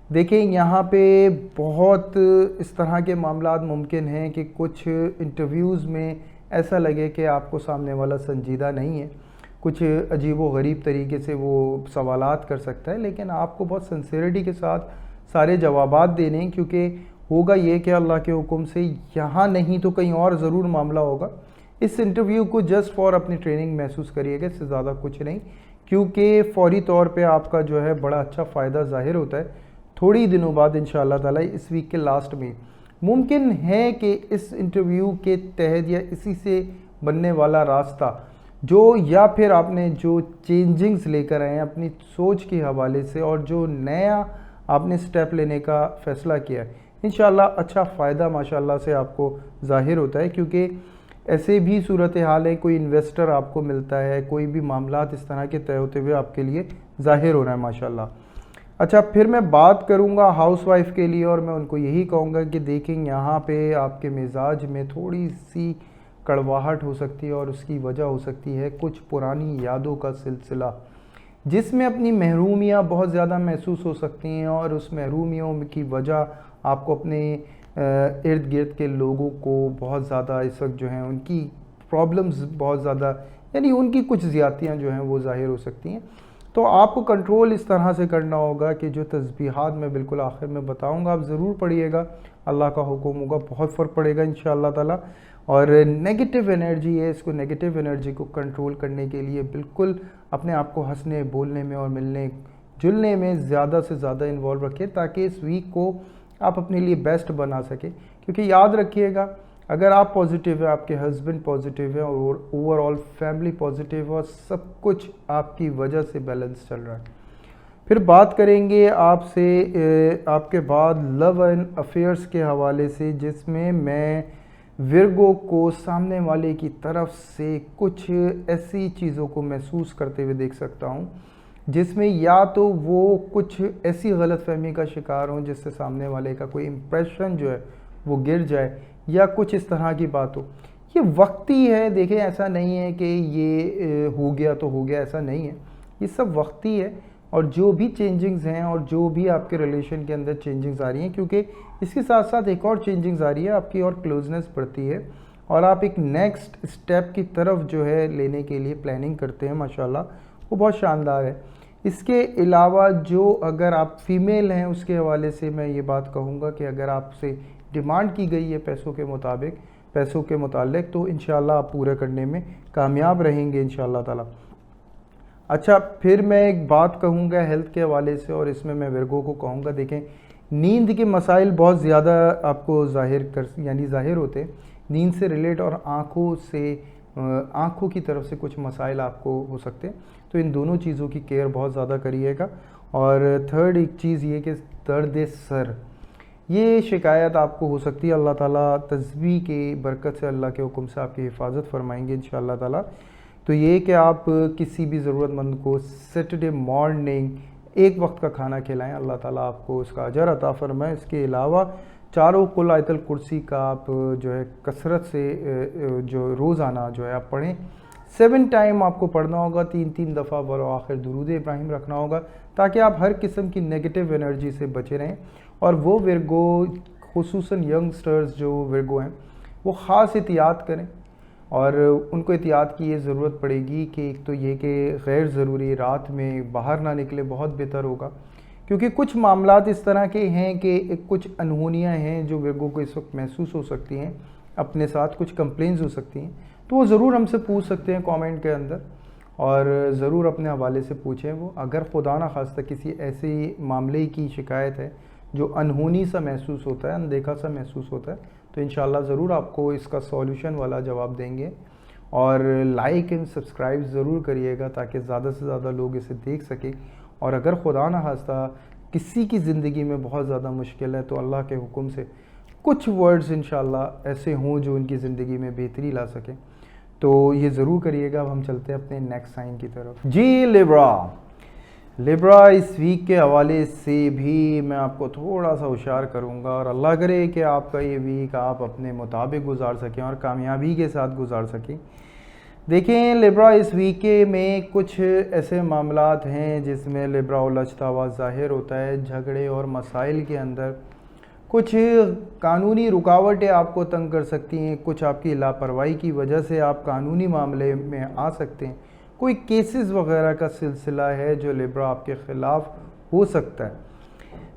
دیکھیں یہاں پہ بہت اس طرح کے معاملات ممکن ہیں کہ کچھ انٹرویوز میں ایسا لگے کہ آپ کو سامنے والا سنجیدہ نہیں ہے، کچھ عجیب و غریب طریقے سے وہ سوالات کر سکتا ہے، لیکن آپ کو بہت سنسیئرٹی کے ساتھ سارے جوابات دینے ہیں، کیونکہ ہوگا یہ کہ اللہ کے حکم سے یہاں نہیں تو کہیں اور ضرور معاملہ ہوگا. اس انٹرویو کو جسٹ فار اپنی ٹریننگ محسوس کریے گا، اس سے زیادہ کچھ نہیں، کیونکہ فوری طور پہ آپ کا جو ہے بڑا اچھا فائدہ ظاہر ہوتا ہے. تھوڑی دنوں بعد انشاءاللہ تعالیٰ اس ویک کے لاسٹ میں ممکن ہے کہ اس انٹرویو کے تحت یا اسی سے بننے والا راستہ جو یا پھر آپ نے جو چینجنگز لے کر آئے ہیں اپنی سوچ کے حوالے سے اور جو نیا آپ نے سٹیپ لینے کا فیصلہ کیا ہے، انشاءاللہ اچھا فائدہ ماشاءاللہ سے آپ کو ظاہر ہوتا ہے. کیونکہ ایسے بھی صورتحال ہے، کوئی انویسٹر آپ کو ملتا ہے، کوئی بھی معاملات اس طرح کے طے ہوتے ہوئے آپ کے لیے ظاہر ہو رہا ہے ماشاءاللہ. اچھا پھر میں بات کروں گا ہاؤس وائف کے لیے، اور میں ان کو یہی کہوں گا کہ دیکھیں یہاں پہ آپ کے مزاج میں تھوڑی سی کڑواہٹ ہو سکتی ہے، اور اس کی وجہ ہو سکتی ہے کچھ پرانی یادوں کا سلسلہ، جس میں اپنی محرومیاں بہت زیادہ محسوس ہو سکتی ہیں، اور اس محرومیوں کی وجہ آپ کو اپنے ارد گرد کے لوگوں کو بہت زیادہ اس وقت جو ہیں ان کی پرابلمز بہت زیادہ، یعنی ان کی کچھ زیادتیاں جو ہیں وہ ظاہر ہو سکتی ہیں. تو آپ کو کنٹرول اس طرح سے کرنا ہوگا کہ جو تسبیحات میں بالکل آخر میں بتاؤں گا آپ ضرور پڑھیے گا، اللہ کا حکم ہوگا، بہت فرق پڑے گا انشاءاللہ تعالی۔ اور نیگیٹو انرجی ہے، اس کو نیگیٹو انرجی کو کنٹرول کرنے کے لیے بالکل اپنے آپ کو ہنسنے بولنے میں اور ملنے جلنے میں زیادہ سے زیادہ انوالو رکھیں، تاکہ اس ویک کو آپ اپنے لیے بیسٹ بنا سکیں۔ کیونکہ یاد رکھیے گا، اگر آپ پازیٹیو ہیں، آپ کے ہسبینڈ پازیٹیو ہیں اور اوور آل فیملی پازیٹیو ہے اور سب کچھ آپ کی وجہ سے بیلنس چل رہا ہے۔ پھر بات کریں گے آپ سے آپ کے بعد لو اینڈ افیئرس کے حوالے سے، جس میں میں ورگو کو سامنے والے کی طرف سے کچھ ایسی چیزوں کو محسوس کرتے ہوئے دیکھ سکتا ہوں جس میں یا تو وہ کچھ ایسی غلط فہمی کا شکار ہوں جس سے سامنے والے کا کوئی امپریشن جو ہے وہ گر جائے، یا کچھ اس طرح کی بات ہو۔ یہ وقتی ہے، دیکھیں ایسا نہیں ہے کہ یہ ہو گیا تو ہو گیا، ایسا نہیں ہے، یہ سب وقتی ہے۔ اور جو بھی چینجنگز ہیں اور جو بھی آپ کے ریلیشن کے اندر چینجنگز آ رہی ہیں، کیونکہ اس کے ساتھ ساتھ ایک اور چینجنگز آ رہی ہے، آپ کی اور کلوزنس بڑھتی ہے اور آپ ایک نیکسٹ اسٹیپ کی طرف جو ہے لینے کے لیے پلاننگ کرتے ہیں، ماشاءاللہ وہ بہت شاندار ہے۔ اس کے علاوہ جو اگر آپ فیمیل ہیں اس کے حوالے سے میں یہ بات کہوں گا کہ اگر آپ سے ڈیمانڈ کی گئی ہے پیسوں کے مطابق، پیسوں کے متعلق، تو انشاءاللہ آپ پورے کرنے میں کامیاب رہیں گے انشاءاللہ تعالی۔ اچھا، پھر میں ایک بات کہوں گا ہیلتھ کے حوالے سے، اور اس میں ورگو کو کہوں گا، دیکھیں نیند کے مسائل بہت زیادہ آپ کو ظاہر ہوتے ہیں، نیند سے ریلیٹ اور آنکھوں کی طرف سے کچھ مسائل آپ کو ہو سکتے ہیں، تو ان دونوں چیزوں کی کیئر بہت زیادہ کریے گا۔ اور تھرڈ ایک چیز یہ کہ درد سر، یہ شکایت آپ کو ہو سکتی ہے، اللہ تعالیٰ تسبیح کی برکت سے اللہ کے حکم سے آپ کی حفاظت فرمائیں گے انشاءاللہ تعالیٰ۔ تو یہ کہ آپ کسی بھی ضرورت مند کو سیٹرڈے مارننگ ایک وقت کا کھانا کھلائیں، اللہ تعالیٰ آپ کو اس کا اجر عطا فرمائے۔ اس کے علاوہ چاروں قل آیت الکرسی کا آپ جو ہے کثرت سے جو روزانہ جو ہے آپ پڑھیں، 7 ٹائم آپ کو پڑھنا ہوگا، 3 دفعہ آخر درود ابراہیم رکھنا ہوگا، تاکہ آپ ہر قسم کی نیگیٹو انرجی سے بچے رہیں۔ اور وہ ورگو، خصوصاً ینگسٹرز جو ورگو ہیں، وہ خاص احتیاط کریں، اور ان کو احتیاط کی یہ ضرورت پڑے گی کہ ایک تو یہ کہ غیر ضروری رات میں باہر نہ نکلے، بہت بہتر ہوگا، کیونکہ کچھ معاملات اس طرح کے ہیں کہ کچھ انہونیاں ہیں جو ورگو کو اس وقت محسوس ہو سکتی ہیں، اپنے ساتھ کچھ کمپلینز ہو سکتی ہیں، تو وہ ضرور ہم سے پوچھ سکتے ہیں کامنٹ کے اندر، اور ضرور اپنے حوالے سے پوچھیں۔ وہ اگر خدا نہ خواستہ کسی ایسے معاملے کی شکایت ہے جو انہونی سا محسوس ہوتا ہے، اندیکھا سا محسوس ہوتا ہے، تو انشاءاللہ ضرور آپ کو اس کا سولوشن والا جواب دیں گے۔ اور لائک اینڈ سبسکرائب ضرور کریے گا تاکہ زیادہ سے زیادہ لوگ اسے دیکھ سکیں۔ اور اگر خدا نہ خواستہ کسی کی زندگی میں بہت زیادہ مشکل ہے تو اللہ کے حکم سے کچھ ورڈز انشاءاللہ ایسے ہوں جو ان کی زندگی میں بہتری لا سکیں، تو یہ ضرور کریے گا۔ اب ہم چلتے ہیں اپنے نیکسٹ سائن کی طرف۔ جی لیبرا اس ویک کے حوالے سے بھی میں آپ کو تھوڑا سا ہوشیار کروں گا، اور اللہ کرے کہ آپ کا یہ ویک آپ اپنے مطابق گزار سکیں اور کامیابی کے ساتھ گزار سکیں۔ دیکھیں لیبرا، اس ویک میں کچھ ایسے معاملات ہیں جس میں لیبرا الجھتا ہوا ظاہر ہوتا ہے، جھگڑے اور مسائل کے اندر کچھ قانونی رکاوٹیں آپ کو تنگ کر سکتی ہیں، کچھ آپ کی لاپرواہی کی وجہ سے آپ قانونی معاملے میں آ سکتے ہیں، کوئی کیسز وغیرہ کا سلسلہ ہے جو لیبرا آپ کے خلاف ہو سکتا ہے۔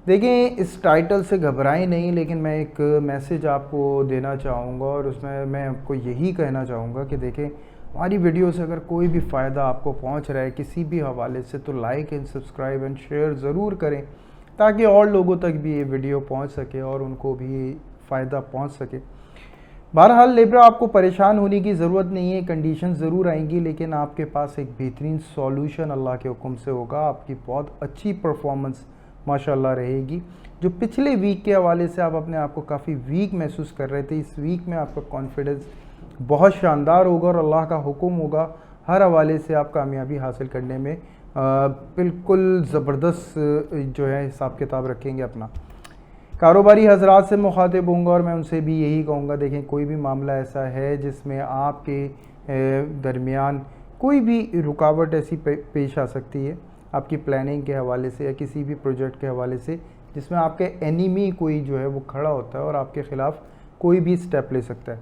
دیکھیں اس ٹائٹل سے گھبرائیں نہیں، لیکن میں ایک میسیج آپ کو دینا چاہوں گا، اور اس میں آپ کو یہی کہنا چاہوں گا کہ دیکھیں ہماری ویڈیو سے اگر کوئی بھی فائدہ آپ کو پہنچ رہا ہے کسی بھی حوالے سے، تو like and subscribe and share ضرور کریں، تاکہ اور لوگوں تک بھی یہ ویڈیو پہنچ سکے اور ان کو بھی فائدہ پہنچ سکے۔ بہرحال لیبرا، آپ کو پریشان ہونے کی ضرورت نہیں ہے، کنڈیشن ضرور آئیں گی، لیکن آپ کے پاس ایک بہترین سولوشن اللہ کے حکم سے ہوگا۔ آپ کی بہت اچھی پرفارمنس ماشاءاللہ رہے گی۔ جو پچھلے ویک کے حوالے سے آپ اپنے آپ کو کافی ویک محسوس کر رہے تھے، اس ویک میں آپ کا کانفیڈنس بہت شاندار ہوگا، اور اللہ کا حکم ہوگا ہر حوالے سے آپ کامیابی حاصل کرنے میں بالکل زبردست جو ہے حساب کتاب رکھیں گے اپنا۔ کاروباری حضرات سے مخاطب ہوں گا، اور میں ان سے بھی یہی کہوں گا، دیکھیں کوئی بھی معاملہ ایسا ہے جس میں آپ کے درمیان کوئی بھی رکاوٹ ایسی پیش آ سکتی ہے آپ کی پلاننگ کے حوالے سے یا کسی بھی پروجیکٹ کے حوالے سے، جس میں آپ کے اینیمی کوئی جو ہے وہ کھڑا ہوتا ہے اور آپ کے خلاف کوئی بھی سٹیپ لے سکتا ہے،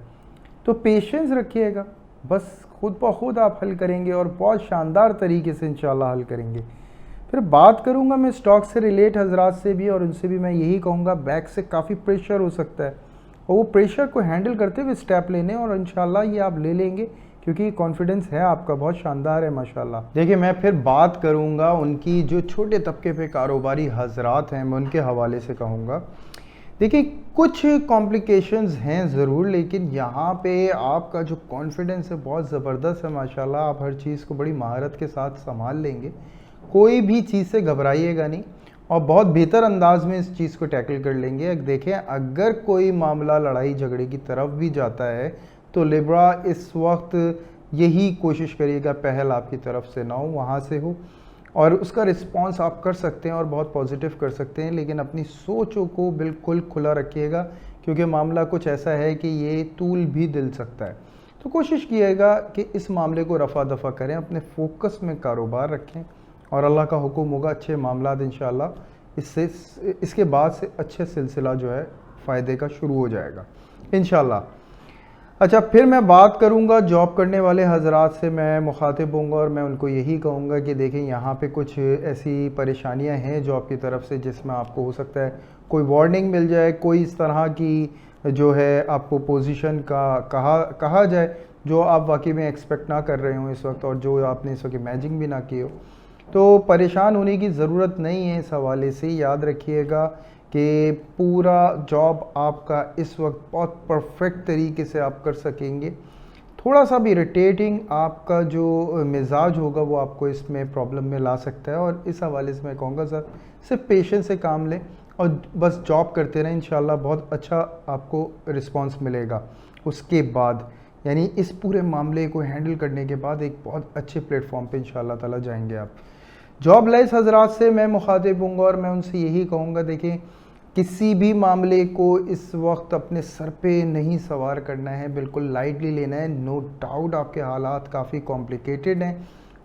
تو پیشنس رکھیے گا، بس خود بخود آپ حل کریں گے، اور بہت شاندار طریقے سے انشاءاللہ حل کریں گے۔ پھر بات کروں گا میں اسٹاک سے ریلیٹ حضرات سے بھی، اور ان سے بھی میں یہی کہوں گا بیک سے کافی پریشر ہو سکتا ہے، اور وہ پریشر کو ہینڈل کرتے ہوئے اسٹیپ لینے، اور انشاءاللہ یہ آپ لے لیں گے کیونکہ کانفیڈنس ہے آپ کا بہت شاندار ہے ماشاءاللہ۔ دیکھیں میں پھر بات کروں گا ان کی جو چھوٹے طبقے پہ کاروباری حضرات ہیں، میں ان کے حوالے سے کہوں گا دیکھیں کچھ کمپلیکیشنز ہیں ضرور، لیکن یہاں پہ آپ کا جو کانفیڈنس ہے بہت زبردست ہے ماشاءاللہ، آپ ہر چیز کو بڑی مہارت کے ساتھ سنبھال لیں گے، کوئی بھی چیز سے گھبرائیے گا نہیں، اور بہت بہتر انداز میں اس چیز کو ٹیکل کر لیں گے۔ دیکھیں اگر کوئی معاملہ لڑائی جھگڑے کی طرف بھی جاتا ہے تو لیبرا اس وقت یہی کوشش کریے گا پہل آپ کی طرف سے نہ ہو، وہاں سے ہو، اور اس کا رسپانس آپ کر سکتے ہیں اور بہت پازیٹیو کر سکتے ہیں، لیکن اپنی سوچوں کو بالکل کھلا رکھیے گا کیونکہ معاملہ کچھ ایسا ہے کہ یہ طول بھی دل سکتا ہے۔ تو کوشش کیے گا کہ اس معاملے کو رفع دفع کریں، اپنے فوکس میں کاروبار رکھیں، اور اللہ کا حکم ہوگا اچھے معاملات انشاءاللہ اس کے بعد سے اچھے سلسلہ جو ہے فائدے کا شروع ہو جائے گا انشاءاللہ۔ اچھا پھر میں بات کروں گا جاب کرنے والے حضرات سے، میں مخاطب ہوں گا اور میں ان کو یہی کہوں گا کہ دیکھیں یہاں پہ کچھ ایسی پریشانیاں ہیں جاب کی طرف سے جس میں آپ کو ہو سکتا ہے کوئی وارننگ مل جائے، کوئی اس طرح کی جو ہے آپ کو پوزیشن کا کہا جائے جو آپ واقعی میں ایکسپیکٹ نہ کر رہے ہوں اس وقت، اور جو آپ نے اس وقت امیجن بھی نہ کی ہو، تو پریشان ہونے کی ضرورت نہیں ہے۔ اس حوالے سے یاد رکھیے گا کہ پورا جاب آپ کا اس وقت بہت پرفیکٹ طریقے سے آپ کر سکیں گے، تھوڑا سا بھی اریٹیٹنگ آپ کا جو مزاج ہوگا وہ آپ کو اس میں پرابلم میں لا سکتا ہے، اور اس حوالے سے میں کہوں گا سر صرف پیشنس سے کام لیں اور بس جاب کرتے رہیں، انشاءاللہ بہت اچھا آپ کو رسپانس ملے گا۔ اس کے بعد یعنی اس پورے معاملے کو ہینڈل کرنے کے بعد ایک بہت اچھے پلیٹ فارم پہ انشاءاللہ تعالیٰ جائیں گے آپ۔ جاب لیس حضرات سے میں مخاطب ہوں گا اور میں ان سے یہی کہوں گا دیکھیں کسی بھی معاملے کو اس وقت اپنے سر پہ نہیں سوار کرنا ہے، بالکل لائٹلی لینا ہے۔ نو ڈاؤٹ آپ کے حالات کافی کمپلیکیٹڈ ہیں،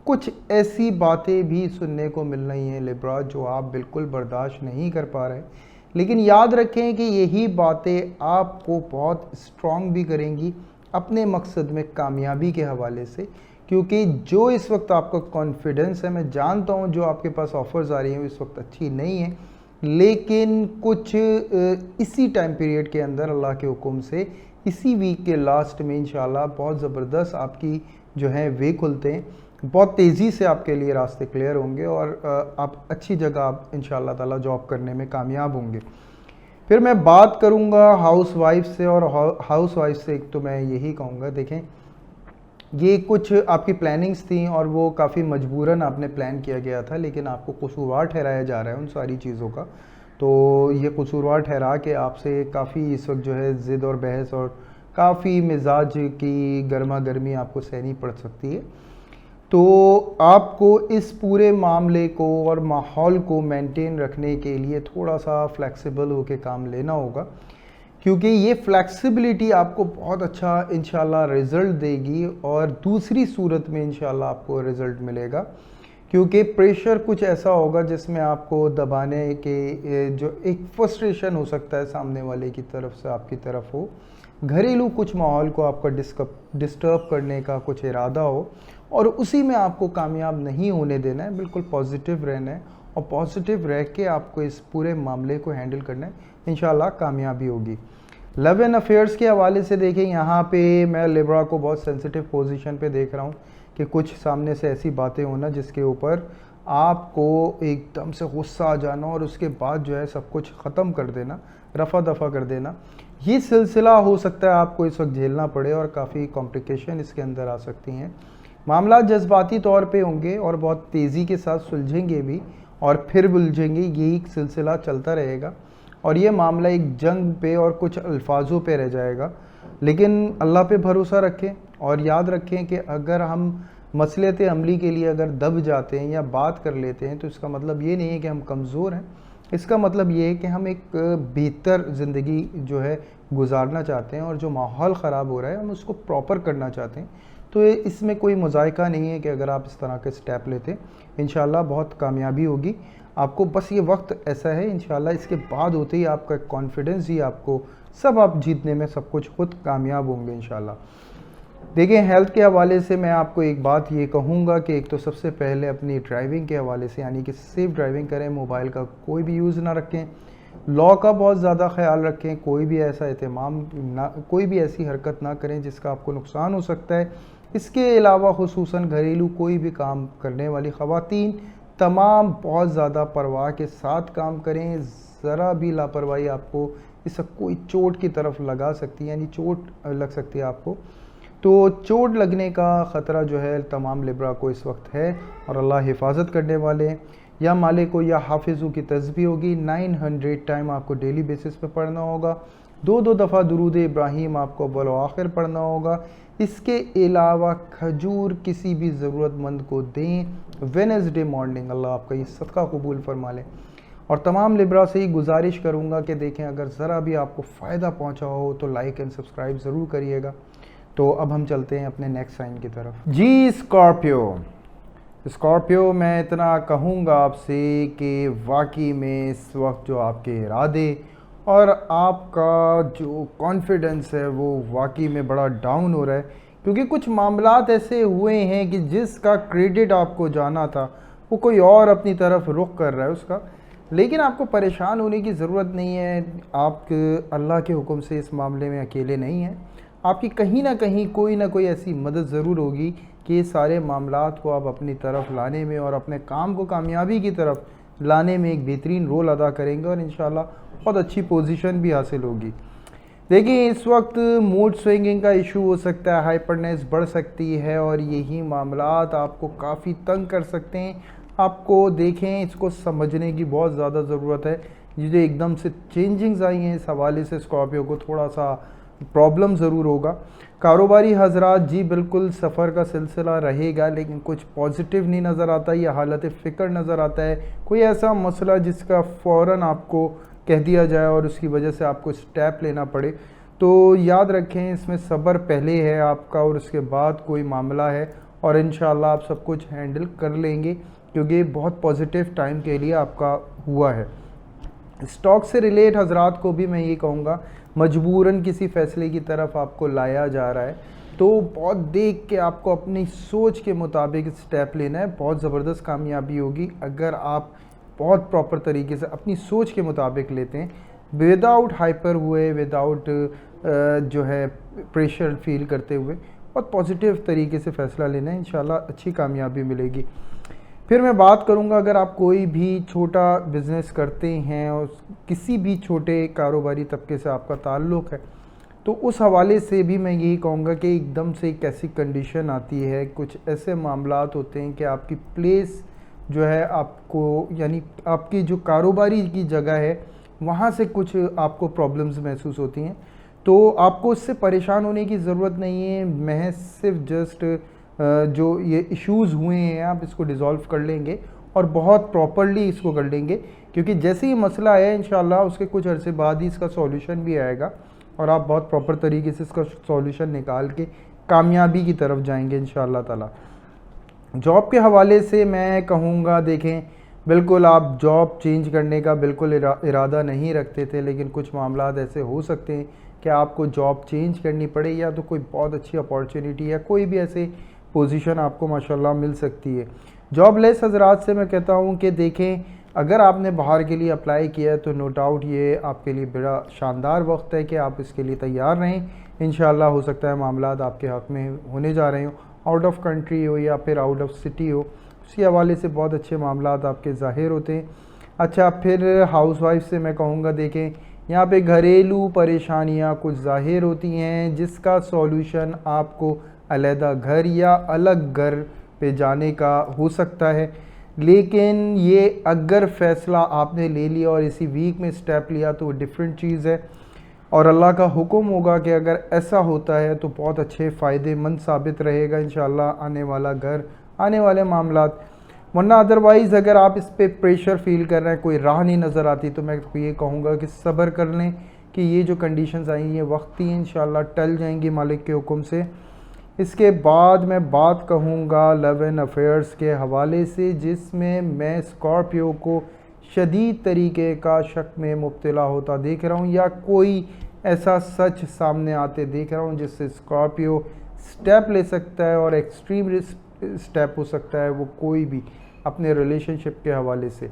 کچھ ایسی باتیں بھی سننے کو مل رہی ہیں لیبرا جو آپ بالکل برداشت نہیں کر پا رہے، لیکن یاد رکھیں کہ یہی باتیں آپ کو بہت اسٹرانگ بھی کریں گی اپنے مقصد میں کامیابی کے حوالے سے، کیونکہ جو اس وقت آپ کا کانفیڈنس ہے، میں جانتا ہوں جو آپ کے پاس آفرز آ رہی ہیں اس وقت اچھی نہیں ہیں، لیکن کچھ اسی ٹائم پیریڈ کے اندر اللہ کے حکم سے اسی ویک کے لاسٹ میں انشاءاللہ بہت زبردست آپ کی جو ہے وے کھلتے ہیں، بہت تیزی سے آپ کے لیے راستے کلیئر ہوں گے، اور آپ اچھی جگہ آپ انشاءاللہ تعالیٰ جاب کرنے میں کامیاب ہوں گے۔ پھر میں بات کروں گا ہاؤس وائف سے، اور ہاؤس وائف سے ایک تو میں یہی کہوں گا دیکھیں یہ کچھ آپ کی پلاننگز تھیں اور وہ کافی مجبوراً آپ نے پلان کیا گیا تھا، لیکن آپ کو قصوروار ٹھہرایا جا رہا ہے ان ساری چیزوں کا، تو یہ قصوروار ٹھہرا کے آپ سے کافی اس وقت جو ہے ضد اور بحث اور کافی مزاج کی گرما گرمی آپ کو سہنی پڑ سکتی ہے، تو آپ کو اس پورے معاملے کو اور ماحول کو مینٹین رکھنے کے لیے تھوڑا سا فلیکسیبل ہو کے کام لینا ہوگا، کیونکہ یہ فلیکسیبلٹی آپ کو بہت اچھا انشاءاللہ رزلٹ دے گی، اور دوسری صورت میں انشاءاللہ آپ کو رزلٹ ملے گا، کیونکہ پریشر کچھ ایسا ہوگا جس میں آپ کو دبانے کے جو ایک فرسٹریشن ہو سکتا ہے سامنے والے کی طرف سے آپ کی طرف ہو، گھریلو کچھ ماحول کو آپ کا ڈسٹرب کرنے کا کچھ ارادہ ہو، اور اسی میں آپ کو کامیاب نہیں ہونے دینا ہے، بالکل پازیٹیو رہنا ہے، اور پازیٹیو رہ کے آپ کو اس پورے معاملے کو ہینڈل کرنا ہے، انشاءاللہ کامیابی ہوگی۔ لو اینڈ افیئرس کے حوالے سے دیکھیں یہاں پہ میں لیبرا کو بہت سینسیٹیو پوزیشن پہ دیکھ رہا ہوں کہ کچھ سامنے سے ایسی باتیں ہونا جس کے اوپر آپ کو ایک دم سے غصہ آ جانا اور اس کے بعد جو ہے سب کچھ ختم کر دینا، رفع دفع کر دینا، یہ سلسلہ ہو سکتا ہے آپ کو اس وقت جھیلنا پڑے، اور کافی کمپلیکیشن اس کے اندر آ سکتی ہیں، معاملات جذباتی طور پہ ہوں گے اور بہت تیزی کے ساتھ سلجھیں گے بھی اور پھر بلجھیں گے، یہی سلسلہ چلتا رہے گا، اور یہ معاملہ ایک جنگ پہ اور کچھ الفاظوں پہ رہ جائے گا، لیکن اللہ پہ بھروسہ رکھیں، اور یاد رکھیں کہ اگر ہم مصلحت عملی کے لیے اگر دب جاتے ہیں یا بات کر لیتے ہیں تو اس کا مطلب یہ نہیں ہے کہ ہم کمزور ہیں، اس کا مطلب یہ ہے کہ ہم ایک بہتر زندگی جو ہے گزارنا چاہتے ہیں، اور جو ماحول خراب ہو رہا ہے ہم اس کو پراپر کرنا چاہتے ہیں، تو اس میں کوئی مذائقہ نہیں ہے کہ اگر آپ اس طرح کے سٹیپ لیتے انشاءاللہ بہت کامیابی ہوگی آپ کو، بس یہ وقت ایسا ہے انشاءاللہ اس کے بعد ہوتے ہی آپ کا کانفیڈنس ہی آپ کو سب آپ جیتنے میں سب کچھ خود کامیاب ہوں گے انشاءاللہ۔ دیکھیں ہیلتھ کے حوالے سے میں آپ کو ایک بات یہ کہوں گا کہ ایک تو سب سے پہلے اپنی ڈرائیونگ کے حوالے سے یعنی کہ سیف ڈرائیونگ کریں، موبائل کا کوئی بھی یوز نہ رکھیں، لا کا بہت زیادہ خیال رکھیں، کوئی بھی ایسا اہتمام نہ، کوئی بھی ایسی حرکت نہ کریں جس کا آپ کو نقصان ہو سکتا ہے۔ اس کے علاوہ خصوصاً گھریلو کوئی بھی کام کرنے والی خواتین تمام بہت زیادہ پرواہ کے ساتھ کام کریں، ذرا بھی لاپرواہی آپ کو اس سے کوئی چوٹ کی طرف لگا سکتی ہے، یعنی چوٹ لگ سکتی ہے آپ کو، تو چوٹ لگنے کا خطرہ جو ہے تمام لبرا کو اس وقت ہے، اور اللہ حفاظت کرنے والے ہیں۔ یا مالک کو یا حافظوں کی تسبیح ہوگی 900 ٹائم آپ کو ڈیلی بیسس پہ پڑھنا ہوگا، 2 دفعہ درود ابراہیم آپ کو اول و آخر پڑھنا ہوگا۔ اس کے علاوہ کھجور کسی بھی ضرورت مند کو دیں وینسڈے مارننگ، اللہ آپ کا یہ صدقہ قبول فرما لے۔ اور تمام لبرا سے ہی گزارش کروں گا کہ دیکھیں اگر ذرا بھی آپ کو فائدہ پہنچا ہو تو لائک اینڈ سبسکرائب ضرور کریے گا۔ تو اب ہم چلتے ہیں اپنے نیکسٹ سائن کی طرف۔ جی اسکارپیو میں اتنا کہوں گا آپ سے کہ واقعی میں اس وقت جو آپ کے ارادے اور آپ کا جو کانفیڈنس ہے وہ واقعی میں بڑا ڈاؤن ہو رہا ہے، کیونکہ کچھ معاملات ایسے ہوئے ہیں کہ جس کا کریڈٹ آپ کو جانا تھا وہ کوئی اور اپنی طرف رخ کر رہا ہے اس کا، لیکن آپ کو پریشان ہونے کی ضرورت نہیں ہے۔ آپ اللہ کے حکم سے اس معاملے میں اکیلے نہیں ہیں، آپ کی کہیں نہ کہیں کوئی نہ کوئی ایسی مدد ضرور ہوگی کہ یہ سارے معاملات کو آپ اپنی طرف لانے میں اور اپنے کام کو کامیابی کی طرف لانے میں ایک بہترین رول ادا کریں گے، اور انشاءاللہ بہت اچھی پوزیشن بھی حاصل ہوگی۔ دیکھیں اس وقت موڈ سوئنگنگ کا ایشو ہو سکتا ہے، ہائپرنیس بڑھ سکتی ہے، اور یہی معاملات آپ کو کافی تنگ کر سکتے ہیں۔ آپ کو دیکھیں اس کو سمجھنے کی بہت زیادہ ضرورت ہے، یہ جو ایک دم سے چینجنگز آئی ہیں اس حوالے سے اسکارپیو کو تھوڑا سا پرابلم ضرور ہوگا۔ کاروباری حضرات جی بالکل سفر کا سلسلہ رہے گا، لیکن کچھ پازیٹیو نہیں نظر آتا، یہ حالت فکر نظر آتا ہے، کوئی ایسا مسئلہ جس کا فوراً آپ کو کہہ دیا جائے اور اس کی وجہ سے آپ کو اسٹیپ لینا پڑے، تو یاد رکھیں اس میں صبر پہلے ہے آپ کا اور اس کے بعد کوئی معاملہ ہے، اور انشاءاللہ آپ سب کچھ ہینڈل کر لیں گے، کیونکہ یہ بہت پازیٹیو ٹائم کے لیے آپ کا ہوا ہے۔ اسٹاک سے ریلیٹ حضرات کو بھی میں یہ کہوں گا، مجبوراً کسی فیصلے کی طرف آپ کو لایا جا رہا ہے تو بہت دیکھ کے آپ کو اپنی سوچ کے مطابق اسٹیپ لینا ہے، بہت زبردست کامیابی ہوگی اگر آپ بہت پراپر طریقے سے اپنی سوچ کے مطابق لیتے ہیں، وداؤٹ ہائپر ہوئے، وداؤٹ جو ہے پریشر فیل کرتے ہوئے، بہت پازیٹیو طریقے سے فیصلہ لینا ہے، انشاءاللہ اچھی کامیابی ملے گی۔ پھر میں بات کروں گا اگر آپ کوئی بھی چھوٹا بزنس کرتے ہیں اور کسی بھی چھوٹے کاروباری طبقے سے آپ کا تعلق ہے، تو اس حوالے سے بھی میں یہی کہوں گا کہ ایک دم سے ایک ایسی کنڈیشن آتی ہے، کچھ ایسے معاملات ہوتے ہیں کہ آپ کی پلیس جو ہے آپ کو، یعنی آپ کی جو کاروباری کی جگہ ہے وہاں سے کچھ آپ کو پرابلمز محسوس ہوتی ہیں، تو آپ کو اس سے پریشان ہونے کی ضرورت نہیں ہے، محض صرف جسٹ جو یہ ایشوز ہوئے ہیں آپ اس کو ڈیزالو کر لیں گے اور بہت پراپرلی اس کو کر لیں گے، کیونکہ جیسے ہی مسئلہ ہے انشاءاللہ اس کے کچھ عرصے بعد ہی اس کا سولوشن بھی آئے گا، اور آپ بہت پراپر طریقے سے اس کا سولوشن نکال کے کامیابی کی طرف جائیں گے انشاءاللہ تعالی۔ جاب کے حوالے سے میں کہوں گا دیکھیں بالکل آپ جاب چینج کرنے کا بالکل ارادہ نہیں رکھتے تھے، لیکن کچھ معاملات ایسے ہو سکتے ہیں کہ آپ کو جاب چینج کرنی پڑے، یا تو کوئی بہت اچھی اپارچونیٹی ہے، کوئی بھی ایسے پوزیشن آپ کو ماشاءاللہ مل سکتی ہے۔ جاب لیس حضرات سے میں کہتا ہوں کہ دیکھیں اگر آپ نے باہر کے لیے اپلائی کیا ہے تو نو ڈاؤٹ یہ آپ کے لیے بڑا شاندار وقت ہے کہ آپ اس کے لیے تیار رہیں، انشاءاللہ ہو سکتا ہے معاملات آپ کے حق میں ہونے جا رہے ہوں، آؤٹ آف کنٹری ہو یا پھر آؤٹ آف سٹی ہو، اسی حوالے سے بہت اچھے معاملات آپ کے ظاہر ہوتے ہیں۔ اچھا پھر ہاؤس وائف سے میں کہوں گا دیکھیں یہاں پہ گھریلو پریشانیاں کچھ ظاہر ہوتی ہیں جس کا سولوشن آپ کو علیحدہ گھر یا الگ گھر پہ جانے کا ہو سکتا ہے، لیکن یہ اگر فیصلہ آپ نے لے لیا اور اسی ویک میں اسٹیپ لیا تو وہ ڈیفرنٹ چیز ہے، اور اللہ کا حکم ہوگا کہ اگر ایسا ہوتا ہے تو بہت اچھے فائدے مند ثابت رہے گا انشاءاللہ آنے والا گھر، آنے والے معاملات، ورنہ ادروائز اگر آپ اس پہ پریشر فیل کر رہے ہیں، کوئی راہ نہیں نظر آتی، تو میں یہ کہوں گا کہ صبر کر لیں کہ یہ جو کنڈیشنز آئی ہیں وقتی ہیں، انشاءاللہ ٹل جائیں گی مالک کے حکم سے۔ اس کے بعد میں بات کہوں گا لو اینڈ افیئرس کے حوالے سے، جس میں اسکارپیو کو شدید طریقے کا شک میں مبتلا ہوتا دیکھ رہا ہوں، یا کوئی ایسا سچ سامنے آتے دیکھ رہا ہوں جس سے اسکارپیو اسٹیپ لے سکتا ہے، اور ایکسٹریم اسٹیپ ہو سکتا ہے وہ کوئی بھی اپنے ریلیشن شپ کے حوالے سے۔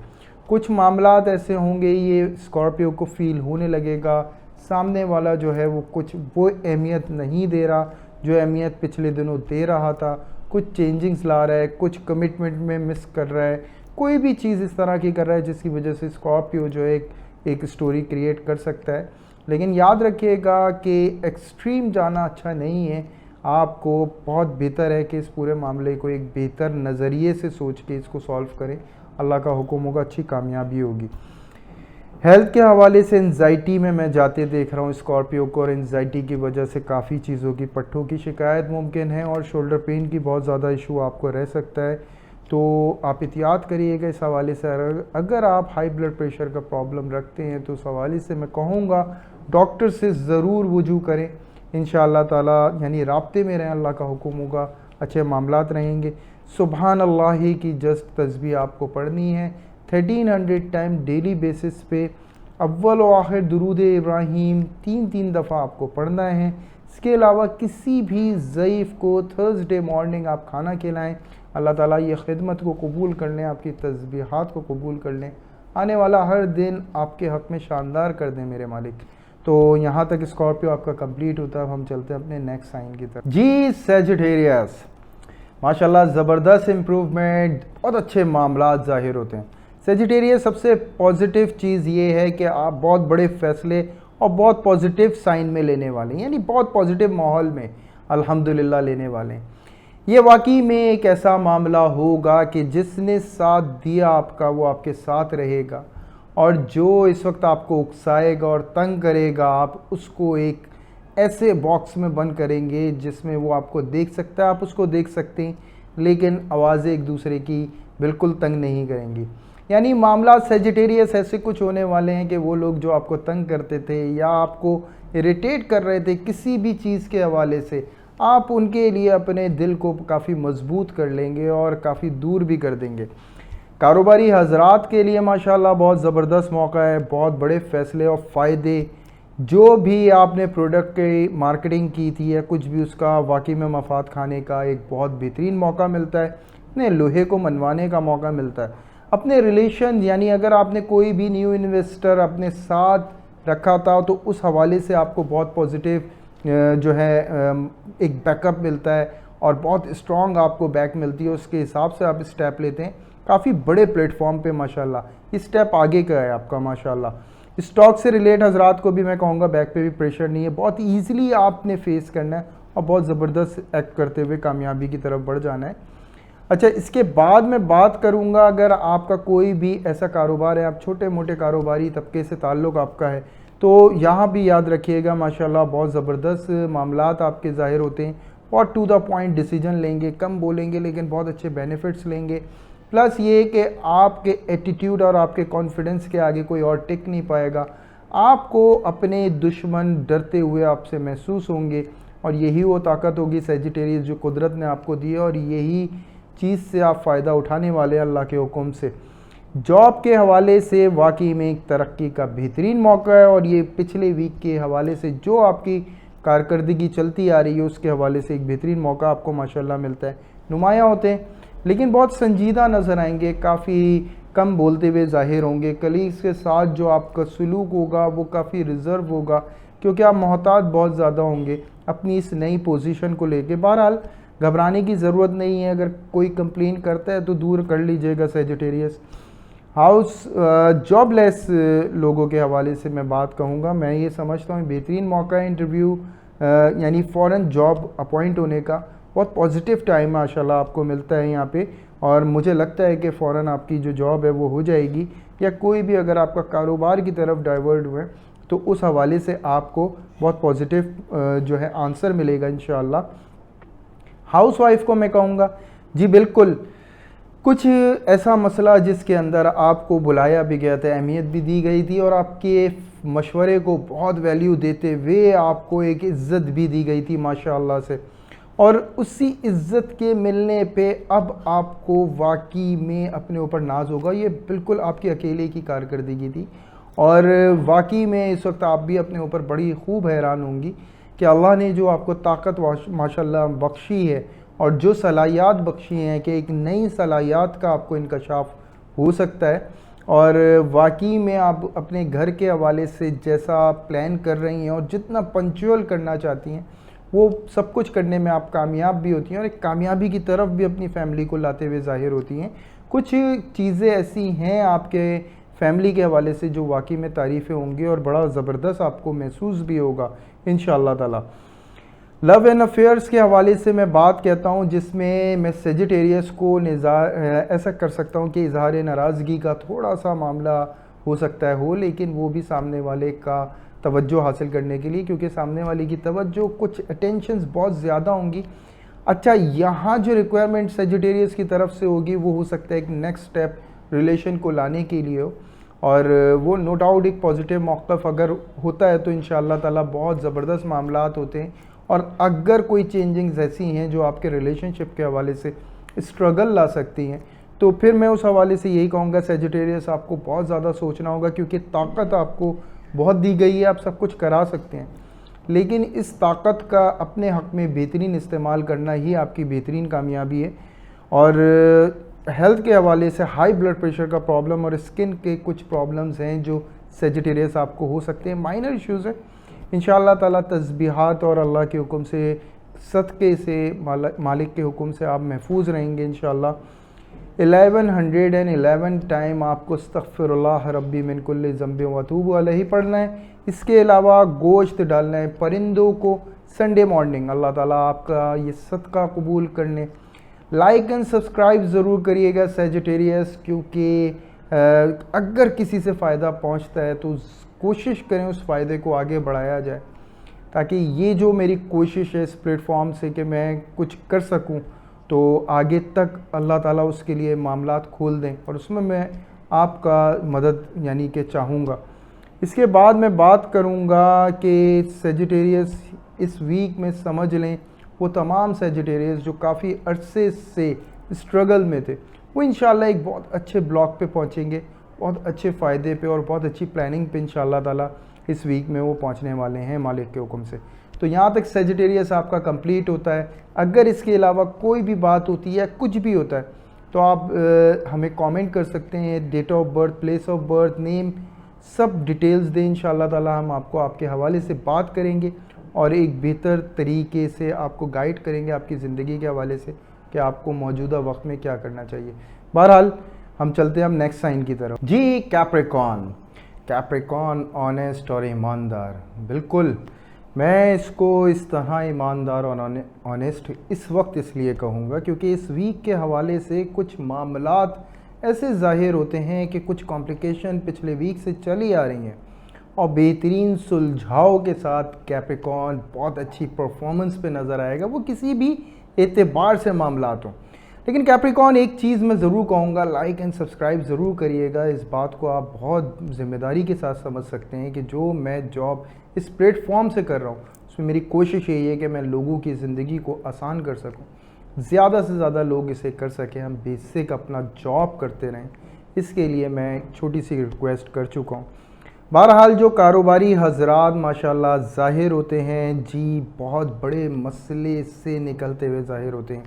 کچھ معاملات ایسے ہوں گے یہ اسکارپیو کو فیل ہونے لگے گا سامنے والا جو ہے وہ کچھ وہ اہمیت نہیں دے رہا جو اہمیت پچھلے دنوں دے رہا تھا، کچھ چینجنگز لا رہا ہے، کچھ کمٹمنٹ میں مس کر رہا ہے، کوئی بھی چیز اس طرح کی کر رہا ہے جس کی وجہ سے اسکارپیو جو ہے ایک سٹوری کریٹ کر سکتا ہے۔ لیکن یاد رکھیے گا کہ ایکسٹریم جانا اچھا نہیں ہے، آپ کو بہت بہتر ہے کہ اس پورے معاملے کو ایک بہتر نظریے سے سوچ کے اس کو سالو کریں، اللہ کا حکم ہوگا، اچھی کامیابی ہوگی۔ ہیلتھ کے حوالے سے انزائٹی میں جاتے دیکھ رہا ہوں اسکارپیو کو، اور انزائٹی کی وجہ سے کافی چیزوں کی پٹھوں کی شکایت ممکن ہے، اور شولڈر پین کی بہت زیادہ ایشو آپ کو رہ سکتا ہے، تو آپ احتیاط کریے گا اس حوالے سے۔ اگر آپ ہائی بلڈ پریشر کا پرابلم رکھتے ہیں تو اس حوالے سے میں کہوں گا ڈاکٹر سے ضرور رجوع کریں انشاءاللہ تعالی، یعنی رابطے میں رہیں، اللہ کا حکم ہوگا، اچھے معاملات رہیں گے۔ سبحان اللہ کی جسٹ تسبیح آپ کو پڑھنی ہے 1300 ٹائم ڈیلی بیسس پہ، اول و آخر درود ابراہیم 3 دفعہ آپ کو پڑھنا ہے۔ اس کے علاوہ کسی بھی ضعیف کو تھرسڈے مارننگ آپ کھانا کھلائیں، اللہ تعالیٰ یہ خدمت کو قبول کر لیں، آپ کی تسبیحات کو قبول کر لیں، آنے والا ہر دن آپ کے حق میں شاندار کر دیں میرے مالک۔ تو یہاں تک اسکارپیو آپ کا کمپلیٹ ہوتا ہے، اب ہم چلتے ہیں اپنے نیکسٹ سائن کی طرف۔ جی سیجیٹیریس، ماشاءاللہ زبردست امپروومنٹ، بہت اچھے معاملات ظاہر ہوتے ہیں۔ سیجیٹیریس سب سے پازیٹیو چیز یہ ہے کہ آپ بہت بڑے فیصلے اور بہت پازیٹیو سائن میں لینے والے ہیں، یعنی بہت پازیٹیو ماحول میں الحمدللہ لینے والے ہیں۔ یہ واقعی میں ایک ایسا معاملہ ہوگا کہ جس نے ساتھ دیا آپ کا وہ آپ کے ساتھ رہے گا، اور جو اس وقت آپ کو اکسائے گا اور تنگ کرے گا آپ اس کو ایک ایسے باکس میں بند کریں گے جس میں وہ آپ کو دیکھ سکتا ہے، آپ اس کو دیکھ سکتے ہیں، لیکن آوازیں ایک دوسرے کی بالکل تنگ نہیں کریں گی۔ یعنی معاملات سیجیٹیریس ایسے کچھ ہونے والے ہیں کہ وہ لوگ جو آپ کو تنگ کرتے تھے یا آپ کو اریٹیٹ کر رہے تھے کسی بھی چیز کے حوالے سے، آپ ان کے لیے اپنے دل کو کافی مضبوط کر لیں گے اور کافی دور بھی کر دیں گے۔ کاروباری حضرات کے لیے ماشاءاللہ بہت زبردست موقع ہے، بہت بڑے فیصلے اور فائدے، جو بھی آپ نے پروڈکٹ کی مارکیٹنگ کی تھی یا کچھ بھی اس کا واقعی میں مفاد کھانے کا ایک بہت بہترین موقع ملتا ہے، اپنے لوہے کو منوانے کا موقع ملتا ہے۔ اپنے ریلیشن، یعنی اگر آپ نے کوئی بھی نیو انویسٹر اپنے ساتھ رکھا تھا تو اس حوالے سے آپ کو بہت پازیٹیو جو ہے ایک بیک اپ ملتا ہے اور بہت اسٹرانگ آپ کو بیک ملتی ہے، اس کے حساب سے آپ اسٹیپ لیتے ہیں کافی بڑے پلیٹ فارم پہ ماشاءاللہ۔ اس اسٹیپ آگے کا ہے آپ کا ماشاءاللہ۔ اسٹاک سے ریلیٹ حضرات کو بھی میں کہوں گا بیک پہ بھی پریشر نہیں ہے، بہت ایزیلی آپ نے فیس کرنا ہے اور بہت زبردست ایکٹ کرتے ہوئے کامیابی کی طرف بڑھ جانا ہے۔ اچھا، اس کے بعد میں بات کروں گا اگر آپ کا کوئی بھی ایسا کاروبار ہے، آپ چھوٹے موٹے کاروباری طبقے سے تعلق آپ کا ہے، تو یہاں بھی یاد رکھیے گا ماشاءاللہ بہت زبردست معاملات آپ کے ظاہر ہوتے ہیں، بہت ٹو دا پوائنٹ ڈیسیجن لیں گے، کم بولیں گے لیکن بہت اچھے بینیفٹس لیں گے۔ پلس یہ کہ آپ کے ایٹیٹیوڈ اور آپ کے کانفیڈنس کے آگے کوئی اور ٹک نہیں پائے گا، آپ کو اپنے دشمن ڈرتے ہوئے آپ سے محسوس ہوں گے، اور یہی وہ طاقت ہوگی سیجیٹیریس جو قدرت نے آپ کو دی ہے، اور یہی چیز سے آپ فائدہ اٹھانے والے ہیں اللہ کے حکم سے۔ جاب کے حوالے سے واقعی میں ایک ترقی کا بہترین موقع ہے، اور یہ پچھلے ویک کے حوالے سے جو آپ کی کارکردگی چلتی آ رہی ہے اس کے حوالے سے ایک بہترین موقع آپ کو ماشاءاللہ ملتا ہے۔ نمایاں ہوتے ہیں لیکن بہت سنجیدہ نظر آئیں گے، کافی کم بولتے ہوئے ظاہر ہوں گے، کلیگز کے ساتھ جو آپ کا سلوک ہوگا وہ کافی ریزرو ہوگا کیونکہ آپ محتاط بہت زیادہ ہوں گے اپنی اس نئی پوزیشن کو لے کے۔ بہرحال گھبرانے کی ضرورت نہیں ہے، اگر کوئی کمپلین کرتا ہے تو دور کر لیجئے گا سیجیٹیریس۔ ہاؤس جاب لیس لوگوں کے حوالے سے میں بات کہوں گا، میں یہ سمجھتا ہوں بہترین موقع ہے انٹرویو یعنی فوراً جاب اپوائنٹ ہونے کا، بہت پازیٹیو ٹائم ماشاءاللہ آپ کو ملتا ہے یہاں پہ، اور مجھے لگتا ہے کہ فوراً آپ کی جو جاب ہے وہ ہو جائے گی، یا کوئی بھی اگر آپ کا کاروبار کی طرف ڈائیورٹ ہوئے تو اس حوالے سے آپ کو بہت پازیٹیو جو ہے آنسر ملے گا انشاءاللہ۔ ہاؤس وائف کو میں کہوں گا جی بالکل کچھ ایسا مسئلہ جس کے اندر آپ کو بلایا بھی گیا تھا، اہمیت بھی دی گئی تھی، اور آپ کے مشورے کو بہت ویلیو دیتے ہوئے آپ کو ایک عزت بھی دی گئی تھی ماشاءاللہ سے، اور اسی عزت کے ملنے پہ اب آپ کو واقعی میں اپنے اوپر ناز ہوگا۔ یہ بالکل آپ کی اکیلے کی کارکردگی تھی، اور واقعی میں اس وقت آپ بھی اپنے اوپر بڑی خوب حیران ہوں گی کہ اللہ نے جو آپ کو طاقت ماشاءاللہ بخشی ہے اور جو صلاحیات بخشی ہیں کہ ایک نئی صلاحیات کا آپ کو انکشاف ہو سکتا ہے، اور واقعی میں آپ اپنے گھر کے حوالے سے جیسا آپ پلان کر رہی ہیں اور جتنا پنچول کرنا چاہتی ہیں وہ سب کچھ کرنے میں آپ کامیاب بھی ہوتی ہیں، اور ایک کامیابی کی طرف بھی اپنی فیملی کو لاتے ہوئے ظاہر ہوتی ہیں۔ کچھ چیزیں ایسی ہیں آپ کے فیملی کے حوالے سے جو واقعی میں تعریفیں ہوں گی اور بڑا زبردست آپ کو محسوس بھی ہوگا انشاءاللہ تعالی۔ لو اینڈ افیئرس کے حوالے سے میں بات کہتا ہوں جس میں سیجیٹیریس کو ایسا کر سکتا ہوں کہ اظہار ناراضگی کا تھوڑا سا معاملہ ہو سکتا ہے لیکن وہ بھی سامنے والے کا توجہ حاصل کرنے کے لیے، کیونکہ سامنے والے کی توجہ کچھ اٹینشنز بہت زیادہ ہوں گی۔ اچھا، یہاں جو ریکوائرمنٹ سیجیٹیریس کی طرف سے ہوگی وہ ہو سکتا ہے ایک نیکسٹ سٹیپ ریلیشن کو لانے کے لیے ہو، اور وہ نو ڈاؤٹ ایک پازیٹیو موقف اگر ہوتا ہے تو انشاءاللہ تعالی بہت زبردست معاملات ہوتے ہیں، اور اگر کوئی چینجنگز ایسی ہیں جو آپ کے ریلیشن شپ کے حوالے سے اسٹرگل لا سکتی ہیں تو پھر میں اس حوالے سے یہی کہوں گا سیجیٹیریس آپ کو بہت زیادہ سوچنا ہوگا، کیونکہ طاقت آپ کو بہت دی گئی ہے، آپ سب کچھ کرا سکتے ہیں، لیکن اس طاقت کا اپنے حق میں بہترین استعمال کرنا ہی آپ کی بہترین کامیابی ہے۔ اور ہیلتھ کے حوالے سے ہائی بلڈ پریشر کا پرابلم اور اسکن کے کچھ پرابلمز ہیں جو سیجیٹیریس آپ کو ہو سکتے ہیں، مائنر ایشوز ہیں۔ انشاءاللہ تعالیٰ تسبیحات اور اللہ کے حکم سے، صدقے سے، مالک کے حکم سے آپ محفوظ رہیں گے انشاءاللہ۔ 1111 ٹائم آپ کو استغفر اللہ ربی من کل ذنب واتوب علیہ پڑھنا ہے۔ اس کے علاوہ گوشت ڈالنا ہے پرندوں کو سنڈے مارننگ۔ اللہ تعالیٰ آپ کا یہ صدقہ قبول کرنے۔ لائک اینڈ سبسکرائب ضرور کریے گا سیجیٹیریس، کیونکہ اگر کسی سے فائدہ پہنچتا ہے تو کوشش کریں اس فائدے کو آگے بڑھایا جائے، تاکہ یہ جو میری کوشش ہے اس پلیٹ فارم سے کہ میں کچھ کر سکوں تو آگے تک اللہ تعالیٰ اس کے لیے معاملات کھول دیں، اور اس میں آپ کا مدد یعنی کہ چاہوں گا۔ اس کے بعد میں بات کروں گا کہ سیجیٹیریس اس ویک میں سمجھ لیں وہ تمام سیجیٹیریس جو کافی عرصے سے اسٹرگل میں تھے وہ انشاءاللہ ایک بہت اچھے بلاک پہ پہنچیں گے، بہت اچھے فائدے پہ اور بہت اچھی پلاننگ پہ انشاءاللہ تعالیٰ اس ویک میں وہ پہنچنے والے ہیں مالک کے حکم سے۔ تو یہاں تک سیجیٹیریس آپ کا کمپلیٹ ہوتا ہے۔ اگر اس کے علاوہ کوئی بھی بات ہوتی ہے، کچھ بھی ہوتا ہے، تو آپ ہمیں کامنٹ کر سکتے ہیں، date of birth, place of birth, name, سب ڈیٹیلز دیں انشاءاللہ تعالیٰ، ہم آپ کو آپ کے حوالے سے بات کریں گے اور ایک بہتر طریقے سے آپ کو گائیڈ کریں گے آپ کی زندگی کے حوالے سے کہ آپ کو موجودہ وقت میں کیا کرنا چاہیے۔ بہرحال ہم چلتے ہیں اب نیکسٹ سائن کی طرف۔ جی، کیپریکون آنیسٹ اور ایماندار، بالکل میں اس کو اس طرح ایماندار اور آنیسٹ اس وقت اس لیے کہوں گا کیونکہ اس ویک کے حوالے سے کچھ معاملات ایسے ظاہر ہوتے ہیں کہ کچھ کمپلیکیشن پچھلے ویک سے چلی آ رہی ہیں، اور بہترین سلجھاؤ کے ساتھ کیپریکون بہت اچھی پرفارمنس پہ نظر آئے گا، وہ کسی بھی اعتبار سے معاملات ہوں۔ لیکن کیپریکون ایک چیز میں ضرور کہوں گا، لائک اینڈ سبسکرائب ضرور کریے گا۔ اس بات کو آپ بہت ذمہ داری کے ساتھ سمجھ سکتے ہیں کہ جو میں جاب اس پلیٹ فارم سے کر رہا ہوں اس میں میری کوشش یہی ہے کہ میں لوگوں کی زندگی کو آسان کر سکوں، زیادہ سے زیادہ لوگ اسے کر سکیں، ہم بیسک اپنا جاب کرتے رہیں، اس کے لیے میں ایک چھوٹی سی ریکویسٹ کر چکا ہوں۔ بہرحال جو کاروباری حضرات ماشاءاللہ ظاہر ہوتے ہیں، جی بہت بڑے مسئلے سے نکلتے ہوئے ظاہر ہوتے ہیں،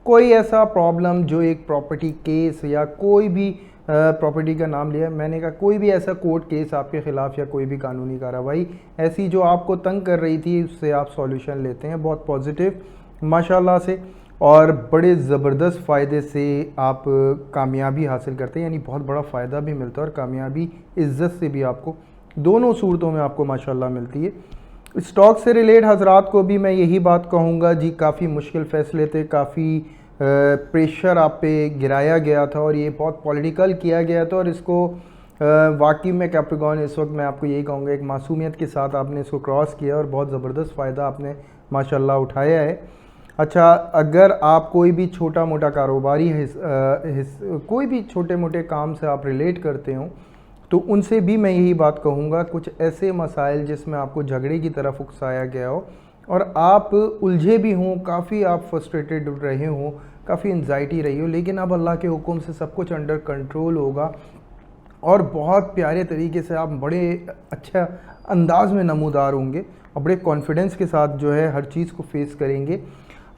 کوئی ایسا پرابلم جو ایک پراپرٹی کیس یا کوئی بھی پراپرٹی کا نام لیا، میں نے کہا کوئی بھی ایسا کورٹ کیس آپ کے خلاف یا کوئی بھی قانونی کارروائی ایسی جو آپ کو تنگ کر رہی تھی، اس سے آپ سولوشن لیتے ہیں بہت پازیٹیو ماشاءاللہ سے، اور بڑے زبردست فائدے سے آپ کامیابی حاصل کرتے ہیں، یعنی بہت بڑا فائدہ بھی ملتا ہے اور کامیابی عزت سے بھی آپ کو، دونوں صورتوں میں آپ کو ماشاءاللہ ملتی ہے۔ اسٹاک سے ریلیٹ حضرات کو بھی میں یہی بات کہوں گا، جی کافی مشکل فیصلے تھے، کافی پریشر آپ پہ گرایا گیا تھا اور یہ بہت پولیٹیکل کیا گیا تھا، اور اس کو واقعی میں کیپریکون اس وقت میں آپ کو یہی کہوں گا ایک معصومیت کے ساتھ آپ نے اس کو کراس کیا اور بہت زبردست فائدہ آپ نے ماشاءاللہ اٹھایا ہے۔ اچھا، اگر آپ کوئی بھی چھوٹا موٹا کاروباری کوئی بھی چھوٹے موٹے کام سے آپ ریلیٹ کرتے ہوں تو ان سے بھی میں یہی بات کہوں گا، کچھ ایسے مسائل جس میں آپ کو جھگڑے کی طرف اکسایا گیا ہو اور آپ الجھے بھی ہوں، کافی آپ فرسٹریٹڈ رہے ہوں، کافی انزائٹی رہی ہو، لیکن اب اللہ کے حکم سے سب کچھ انڈر کنٹرول ہوگا اور بہت پیارے طریقے سے آپ بڑے اچھا انداز میں نمودار ہوں گے، اور بڑے کانفیڈنس کے ساتھ جو ہے ہر چیز کو فیس کریں گے۔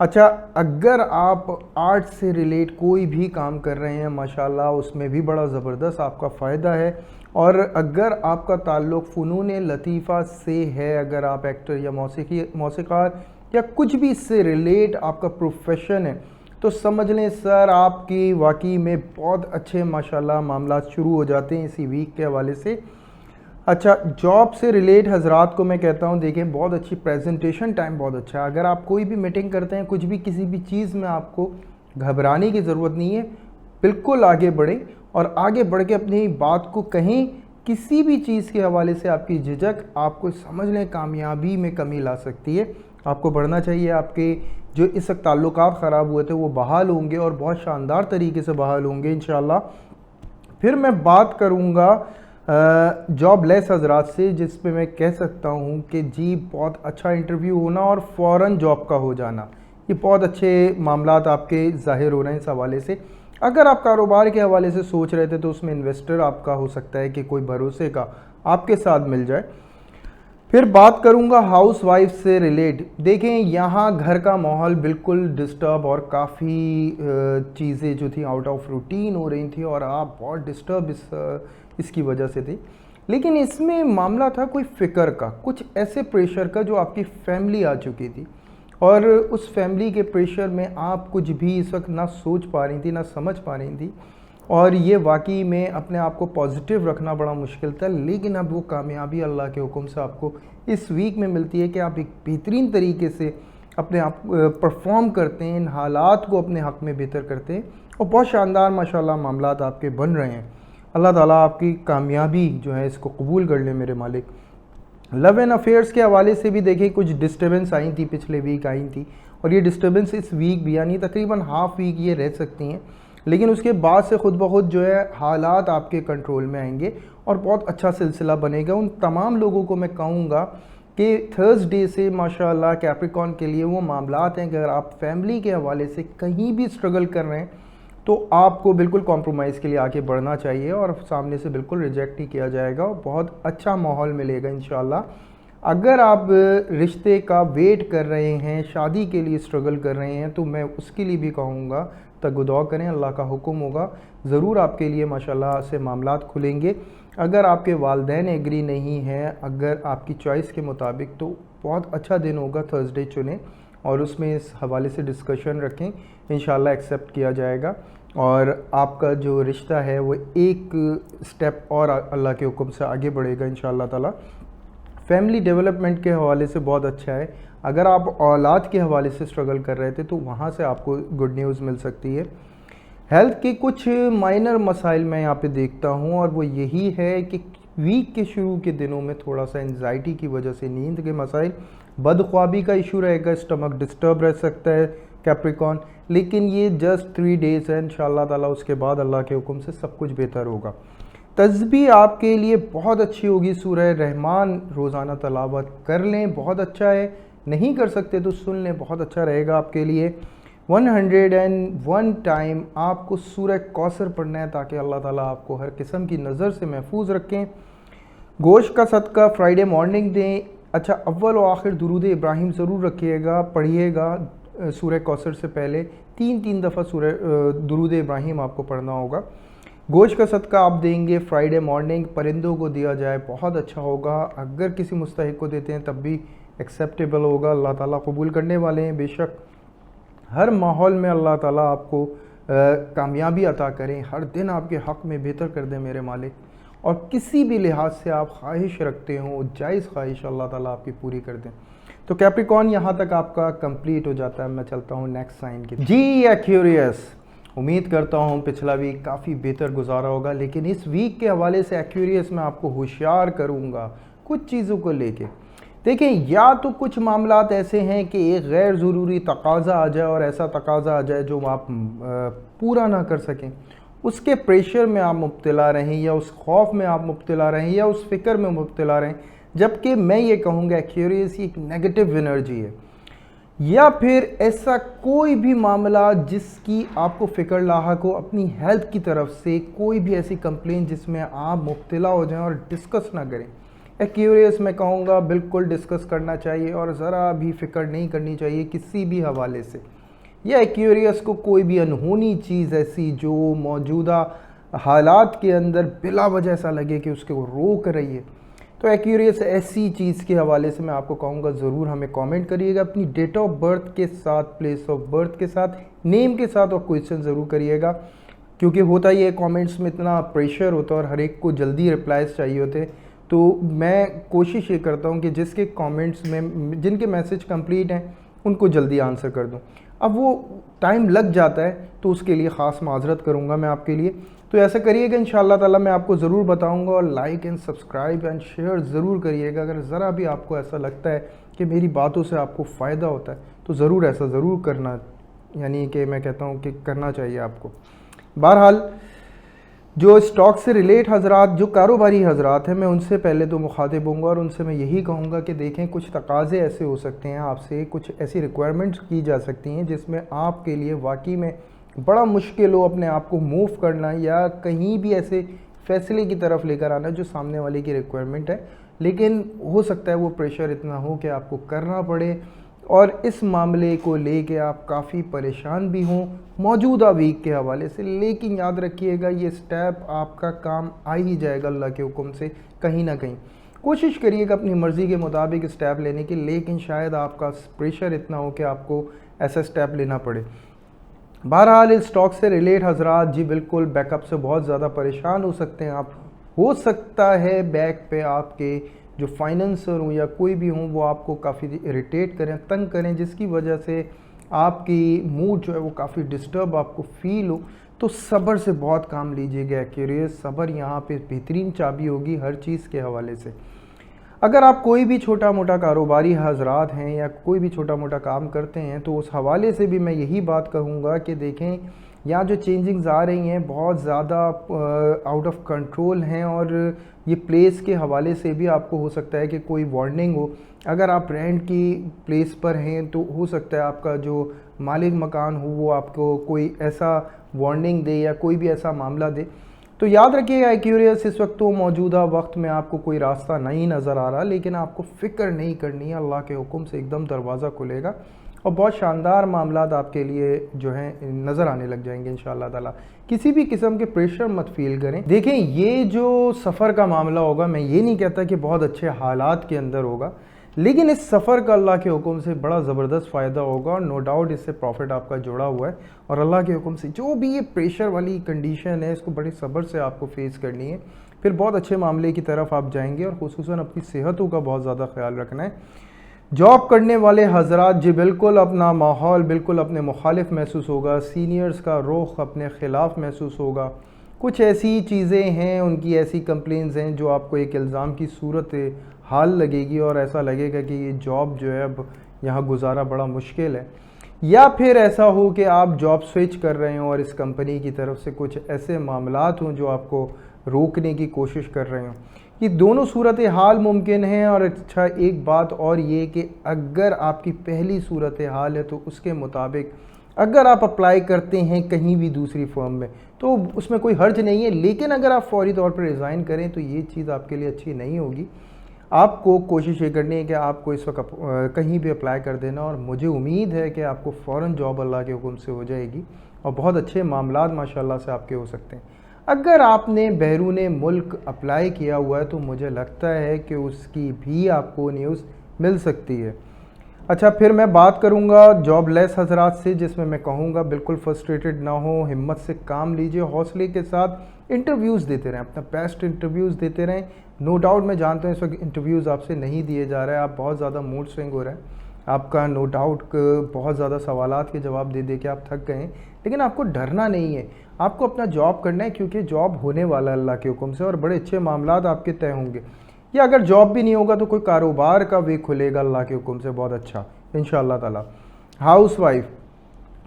اچھا، اگر آپ آرٹ سے ریلیٹ کوئی بھی کام کر رہے ہیں ماشاءاللہ اس میں بھی بڑا زبردست آپ کا فائدہ ہے، اور اگر آپ کا تعلق فنون لطیفہ سے ہے، اگر آپ ایکٹر یا موسیقار یا کچھ بھی اس سے ریلیٹ آپ کا پروفیشن ہے، تو سمجھ لیں سر آپ کی واقعی میں بہت اچھے ماشاءاللہ معاملات شروع ہو جاتے ہیں اسی ویک کے حوالے سے۔ اچھا، جاب سے ریلیٹ حضرات کو میں کہتا ہوں دیکھیں بہت اچھی پریزنٹیشن ٹائم بہت اچھا ہے۔ اگر آپ کوئی بھی میٹنگ کرتے ہیں، کچھ بھی کسی بھی چیز میں آپ کو گھبرانے کی ضرورت نہیں ہے، بالکل آگے بڑھیں اور آگے بڑھ کے اپنی بات کو کہیں۔ کسی بھی چیز کے حوالے سے آپ کی جھجک آپ کو سمجھ لیں کامیابی میں کمی لا سکتی ہے۔ آپ کو بڑھنا چاہیے، آپ کے جو اس وقت تعلقات خراب ہوئے تھے وہ بحال ہوں گے اور بہت شاندار طریقے سے بحال ہوں گے انشاءاللہ۔ پھر میں بات کروں گا جاب لیس حضرات سے، جس پہ میں کہہ سکتا ہوں کہ جی بہت اچھا انٹرویو ہونا اور فوراً جاب کا ہو جانا، یہ بہت اچھے معاملات آپ کے ظاہر ہو رہے ہیں اس حوالے سے۔ اگر آپ کاروبار کے حوالے سے سوچ رہے تھے تو اس میں انویسٹر آپ کا ہو سکتا ہے کہ کوئی بھروسے کا آپ کے ساتھ مل جائے۔ پھر بات کروں گا ہاؤس وائف سے ریلیٹ۔ دیکھیں یہاں گھر کا ماحول بالکل ڈسٹرب اور کافی چیزیں جو تھیں آؤٹ آف روٹین ہو رہی تھیں اور آپ بہت ڈسٹرب اس کی وجہ سے تھی، لیکن اس میں معاملہ تھا کوئی فکر کا، کچھ ایسے پریشر کا جو آپ کی فیملی آ چکی تھی، اور اس فیملی کے پریشر میں آپ کچھ بھی اس وقت نہ سوچ پا رہی تھی نہ سمجھ پا رہی تھی، اور یہ واقعی میں اپنے آپ کو پازیٹیو رکھنا بڑا مشکل تھا۔ لیکن اب وہ کامیابی اللہ کے حکم سے آپ کو اس ویک میں ملتی ہے کہ آپ ایک بہترین طریقے سے اپنے آپ پرفارم کرتے ہیں، ان حالات کو اپنے حق میں بہتر کرتے ہیں، اور بہت شاندار ماشاءاللہ معاملات آپ کے بن رہے ہیں۔ اللہ تعالیٰ آپ کی کامیابی جو ہے اس کو قبول کر لے میرے مالک۔ لو اینڈ افیئرس کے حوالے سے بھی دیکھیں کچھ ڈسٹربنس آئی تھی، پچھلے ویک آئی تھی، اور یہ ڈسٹربنس اس ویک بھی یعنی تقریباً ہاف ویک یہ رہ سکتی ہیں، لیکن اس کے بعد سے خود بخود جو ہے حالات آپ کے کنٹرول میں آئیں گے اور بہت اچھا سلسلہ بنے گا۔ ان تمام لوگوں کو میں کہوں گا کہ تھرسڈے سے ماشاءاللہ کیپریکن کے لیے وہ معاملات ہیں کہ اگر آپ فیملی کے حوالے سے کہیں بھی اسٹرگل کر رہے ہیں تو آپ کو بالکل کمپرومائز کے لیے آگے بڑھنا چاہیے، اور سامنے سے بالکل ریجیکٹ ہی کیا جائے گا، اور بہت اچھا ماحول ملے گا انشاءاللہ۔ اگر آپ رشتے کا ویٹ کر رہے ہیں، شادی کے لیے اسٹرگل کر رہے ہیں، تو میں اس کے لیے بھی کہوں گا تگدعا کریں، اللہ کا حکم ہوگا ضرور آپ کے لیے ماشاءاللہ سے معاملات کھلیں گے۔ اگر آپ کے والدین ایگری نہیں ہیں، اگر آپ کی چوائس کے مطابق، تو بہت اچھا دن ہوگا، تھرسڈے چنیں اور اس میں اس حوالے سے ڈسکشن رکھیں، انشاءاللہ ایکسیپٹ کیا جائے گا، اور آپ کا جو رشتہ ہے وہ ایک سٹیپ اور اللہ کے حکم سے آگے بڑھے گا انشاءاللہ تعالی۔ فیملی ڈیولپمنٹ کے حوالے سے بہت اچھا ہے۔ اگر آپ اولاد کے حوالے سے اسٹرگل کر رہے تھے تو وہاں سے آپ کو گڈ نیوز مل سکتی ہے۔ ہیلتھ کے کچھ مائنر مسائل میں یہاں پہ دیکھتا ہوں، اور وہ یہی ہے کہ ویک کے شروع کے دنوں میں تھوڑا سا انزائٹی کی وجہ سے نیند کے مسائل، بدخوابی کا ایشو رہے گا، اسٹمک ڈسٹرب رہ سکتا ہے کیپریکن، لیکن یہ جسٹ 3 days ہے انشاءاللہ تعالی، اس کے بعد اللہ کے حکم سے سب کچھ بہتر ہوگا۔ تسبیح آپ کے لیے بہت اچھی ہوگی، سورہ رحمان روزانہ تلاوت کر لیں، بہت اچھا ہے، نہیں کر سکتے تو سن لیں، بہت اچھا رہے گا آپ کے لیے۔ 101 ٹائم آپ کو سورہ کوثر پڑھنا ہے تاکہ اللہ تعالیٰ آپ کو ہر قسم کی نظر سے محفوظ رکھیں۔ گوشت کا صدقہ فرائیڈے مارننگ دیں۔ اچھا، اول و آخر درود ابراہیم ضرور رکھیے گا، پڑھیے گا سورہ کوثر سے پہلے 3 دفعہ سورہ درود ابراہیم آپ کو پڑھنا ہوگا۔ گوشت کا صدقہ آپ دیں گے فرائیڈے مارننگ، پرندوں کو دیا جائے بہت اچھا ہوگا، اگر کسی مستحق کو دیتے ہیں تب بھی ایکسیپٹیبل ہوگا، اللہ تعالیٰ قبول کرنے والے ہیں بے شک۔ ہر ماحول میں اللہ تعالیٰ آپ کو کامیابی عطا کریں، ہر دن آپ کے حق میں بہتر کر دیں میرے مالک، اور کسی بھی لحاظ سے آپ خواہش رکھتے ہوں، جائز خواہش، اللہ تعالیٰ آپ کی پوری کر دیں۔ تو کیپریکن یہاں تک آپ کا کمپلیٹ ہو جاتا ہے۔ میں چلتا ہوں نیکسٹ سائن کی۔ جی ایکویریس، امید کرتا ہوں پچھلا ویک کافی بہتر گزارا ہوگا، لیکن اس ویک کے حوالے سے ایکویریس میں آپ کو ہوشیار کروں گا کچھ چیزوں کو لے کے۔ دیکھیں، یا تو کچھ معاملات ایسے ہیں کہ ایک غیر ضروری تقاضا آ جائے، اور ایسا تقاضا آ جائے جو آپ پورا نہ کر سکیں، اس کے پریشر میں آپ مبتلا رہیں، یا اس خوف میں آپ مبتلا رہیں، یا اس فکر میں مبتلا رہیں، جبکہ میں یہ کہوں گا ایکویریس ایک نیگیٹو انرجی ہے۔ یا پھر ایسا کوئی بھی معاملہ جس کی آپ کو فکر لاحق ہو، اپنی ہیلتھ کی طرف سے کوئی بھی ایسی کمپلین جس میں آپ مبتلا ہو جائیں اور ڈسکس نہ کریں، ایکیوریس میں کہوں گا بالکل ڈسکس کرنا چاہیے اور ذرا بھی فکر نہیں کرنی چاہیے کسی بھی حوالے سے. یا ایکیوریس کو کوئی بھی انہونی چیز ایسی جو موجودہ حالات کے اندر بلا وجہ ایسا لگے کہ اس کو روک رہی ہے، تو ایکیوریس ایسی چیز کے حوالے سے میں آپ کو کہوں گا ضرور ہمیں کامنٹ کریے گا اپنی ڈیٹ آف برتھ کے ساتھ، پلیس آف برتھ کے ساتھ، نیم کے ساتھ، اور کوئسچن ضرور کریے گا. کیونکہ ہوتا یہ کامنٹس میں اتنا پریشر ہوتا ہے اور ہر ایک کو جلدی ریپلائز چاہیے ہوتے، تو میں کوشش یہ کرتا ہوں کہ جس کے کامنٹس میں جن کے میسج کمپلیٹ ہیں ان کو جلدی آنسر کر دوں. اب وہ ٹائم لگ جاتا ہے تو اس کے لیے خاص معذرت کروں گا میں آپ کے لیے. تو ایسا کریے گا انشاءاللہ تعالیٰ، میں آپ کو ضرور بتاؤں گا. اور like and subscribe and share ضرور کریے گا. اگر ذرا بھی آپ کو ایسا لگتا ہے کہ میری باتوں سے آپ کو فائدہ ہوتا ہے تو ضرور ایسا ضرور کرنا، یعنی کہ میں کہتا ہوں کہ کرنا چاہیے آپ کو. بہرحال جو اسٹاک سے ریلیٹ حضرات، جو کاروباری حضرات ہیں، میں ان سے پہلے تو مخاطب ہوں گا اور ان سے میں یہی کہوں گا کہ دیکھیں کچھ تقاضے ایسے ہو سکتے ہیں آپ سے، کچھ ایسی ریکوائرمنٹس کی جا سکتی ہیں جس میں آپ کے لیے واقعی میں بڑا مشکل ہو اپنے آپ کو موو کرنا یا کہیں بھی ایسے فیصلے کی طرف لے کر آنا جو سامنے والے کی ریکوائرمنٹ ہے، لیکن ہو سکتا ہے وہ پریشر اتنا ہو کہ آپ کو کرنا پڑے اور اس معاملے کو لے کے آپ کافی پریشان بھی ہوں موجودہ ویک کے حوالے سے. لیکن یاد رکھیے گا یہ سٹیپ آپ کا کام آ ہی جائے گا اللہ کے حکم سے کہیں نہ کہیں. کوشش کریے گا اپنی مرضی کے مطابق سٹیپ لینے کی، لیکن شاید آپ کا پریشر اتنا ہو کہ آپ کو ایسا سٹیپ لینا پڑے. بہرحال اس سٹاک سے ریلیٹ حضرات، جی بالکل بیک اپ سے بہت زیادہ پریشان ہو سکتے ہیں آپ. ہو سکتا ہے بیک پہ آپ کے جو فائننسر ہوں یا کوئی بھی ہوں وہ آپ کو کافی اریٹیٹ کریں، تنگ کریں، جس کی وجہ سے آپ کی موڈ جو ہے وہ کافی ڈسٹرب آپ کو فیل ہو. تو صبر سے بہت کام لیجیے گا ایکیوریس. صبر یہاں پہ بہترین چابی ہوگی ہر چیز کے حوالے سے. اگر آپ کوئی بھی چھوٹا موٹا کاروباری حضرات ہیں یا کوئی بھی چھوٹا موٹا کام کرتے ہیں تو اس حوالے سے بھی میں یہی بات کہوں گا کہ دیکھیں یہاں جو چینجنگز آ رہی ہیں بہت زیادہ آؤٹ آف کنٹرول ہیں، اور یہ پلیس کے حوالے سے بھی آپ کو ہو سکتا ہے کہ کوئی وارننگ ہو. اگر آپ رینٹ کی پلیس پر ہیں تو ہو سکتا ہے آپ کا جو مالک مکان ہو وہ آپ کو کوئی ایسا وارننگ دے یا کوئی بھی ایسا معاملہ دے. تو یاد رکھیے گا ایکیوریس اس وقت تو موجودہ وقت میں آپ کو کوئی راستہ نہیں نظر آ رہا، لیکن آپ کو فکر نہیں کرنی ہے، اللہ کے حکم سے ایک دم دروازہ کھلے گا اور بہت شاندار معاملات آپ کے لیے جو ہیں نظر آنے لگ جائیں گے انشاءاللہ تعالیٰ. کسی بھی قسم کے پریشر مت فیل کریں. دیکھیں یہ جو سفر کا معاملہ ہوگا، میں یہ نہیں کہتا کہ بہت اچھے حالات کے اندر ہوگا، لیکن اس سفر کا اللہ کے حکم سے بڑا زبردست فائدہ ہوگا اور نو ڈاؤٹ اس سے پروفٹ آپ کا جڑا ہوا ہے. اور اللہ کے حکم سے جو بھی یہ پریشر والی کنڈیشن ہے اس کو بڑے صبر سے آپ کو فیس کرنی ہے، پھر بہت اچھے معاملے کی طرف آپ جائیں گے. اور خصوصاً اپنی صحتوں کا بہت زیادہ خیال رکھنا ہے. جاب کرنے والے حضرات، جی بالکل اپنا ماحول بالکل اپنے مخالف محسوس ہوگا، سینئرز کا رخ اپنے خلاف محسوس ہوگا. کچھ ایسی چیزیں ہیں، ان کی ایسی کمپلینز ہیں جو آپ کو ایک الزام کی صورت حال لگے گی اور ایسا لگے گا کہ یہ جاب جو ہے اب یہاں گزارا بڑا مشکل ہے. یا پھر ایسا ہو کہ آپ جاب سوئچ کر رہے ہوں اور اس کمپنی کی طرف سے کچھ ایسے معاملات ہوں جو آپ کو روکنے کی کوشش کر رہے ہوں. یہ دونوں صورتحال ممکن ہیں. اور اچھا ایک بات اور یہ کہ اگر آپ کی پہلی صورتحال ہے تو اس کے مطابق اگر آپ اپلائی کرتے ہیں کہیں بھی دوسری فرم میں تو اس میں کوئی حرج نہیں ہے، لیکن اگر آپ فوری طور پر ریزائن کریں تو یہ چیز آپ کے لیے اچھی نہیں ہوگی. آپ کو کوشش یہ کرنی ہے کہ آپ کو اس وقت کہیں بھی اپلائی کر دینا، اور مجھے امید ہے کہ آپ کو فوراً جاب اللہ کے حکم سے ہو جائے گی اور بہت اچھے معاملات ماشاءاللہ سے آپ کے ہو سکتے ہیں. اگر آپ نے بیرون ملک اپلائی کیا ہوا ہے تو مجھے لگتا ہے کہ اس کی بھی آپ کو نیوز مل سکتی ہے. اچھا پھر میں بات کروں گا جاب لیس حضرات سے، جس میں کہوں گا بالکل فرسٹریٹڈ نہ ہو، ہمت سے کام لیجئے، حوصلے کے ساتھ انٹرویوز دیتے رہیں، اپنا بیسٹ انٹرویوز دیتے رہیں. نو ڈاؤٹ میں جانتا ہوں اس وقت انٹرویوز آپ سے نہیں دیے جا رہے ہیں، آپ بہت زیادہ موڈ سوئنگ ہو رہا ہے آپ کا، نو ڈاؤٹ بہت زیادہ سوالات کے جواب دے دے کے آپ تھک گئے ہیں، لیکن آپ کو ڈرنا نہیں ہے، آپ کو اپنا جاب کرنا ہے کیونکہ جاب ہونے والا ہے اللہ کے حکم سے اور بڑے اچھے معاملات آپ کے طے ہوں گے. یا اگر جاب بھی نہیں ہوگا تو کوئی کاروبار کا وے کھلے گا اللہ کے حکم سے بہت اچھا انشاءاللہ تعالیٰ. ہاؤس وائف،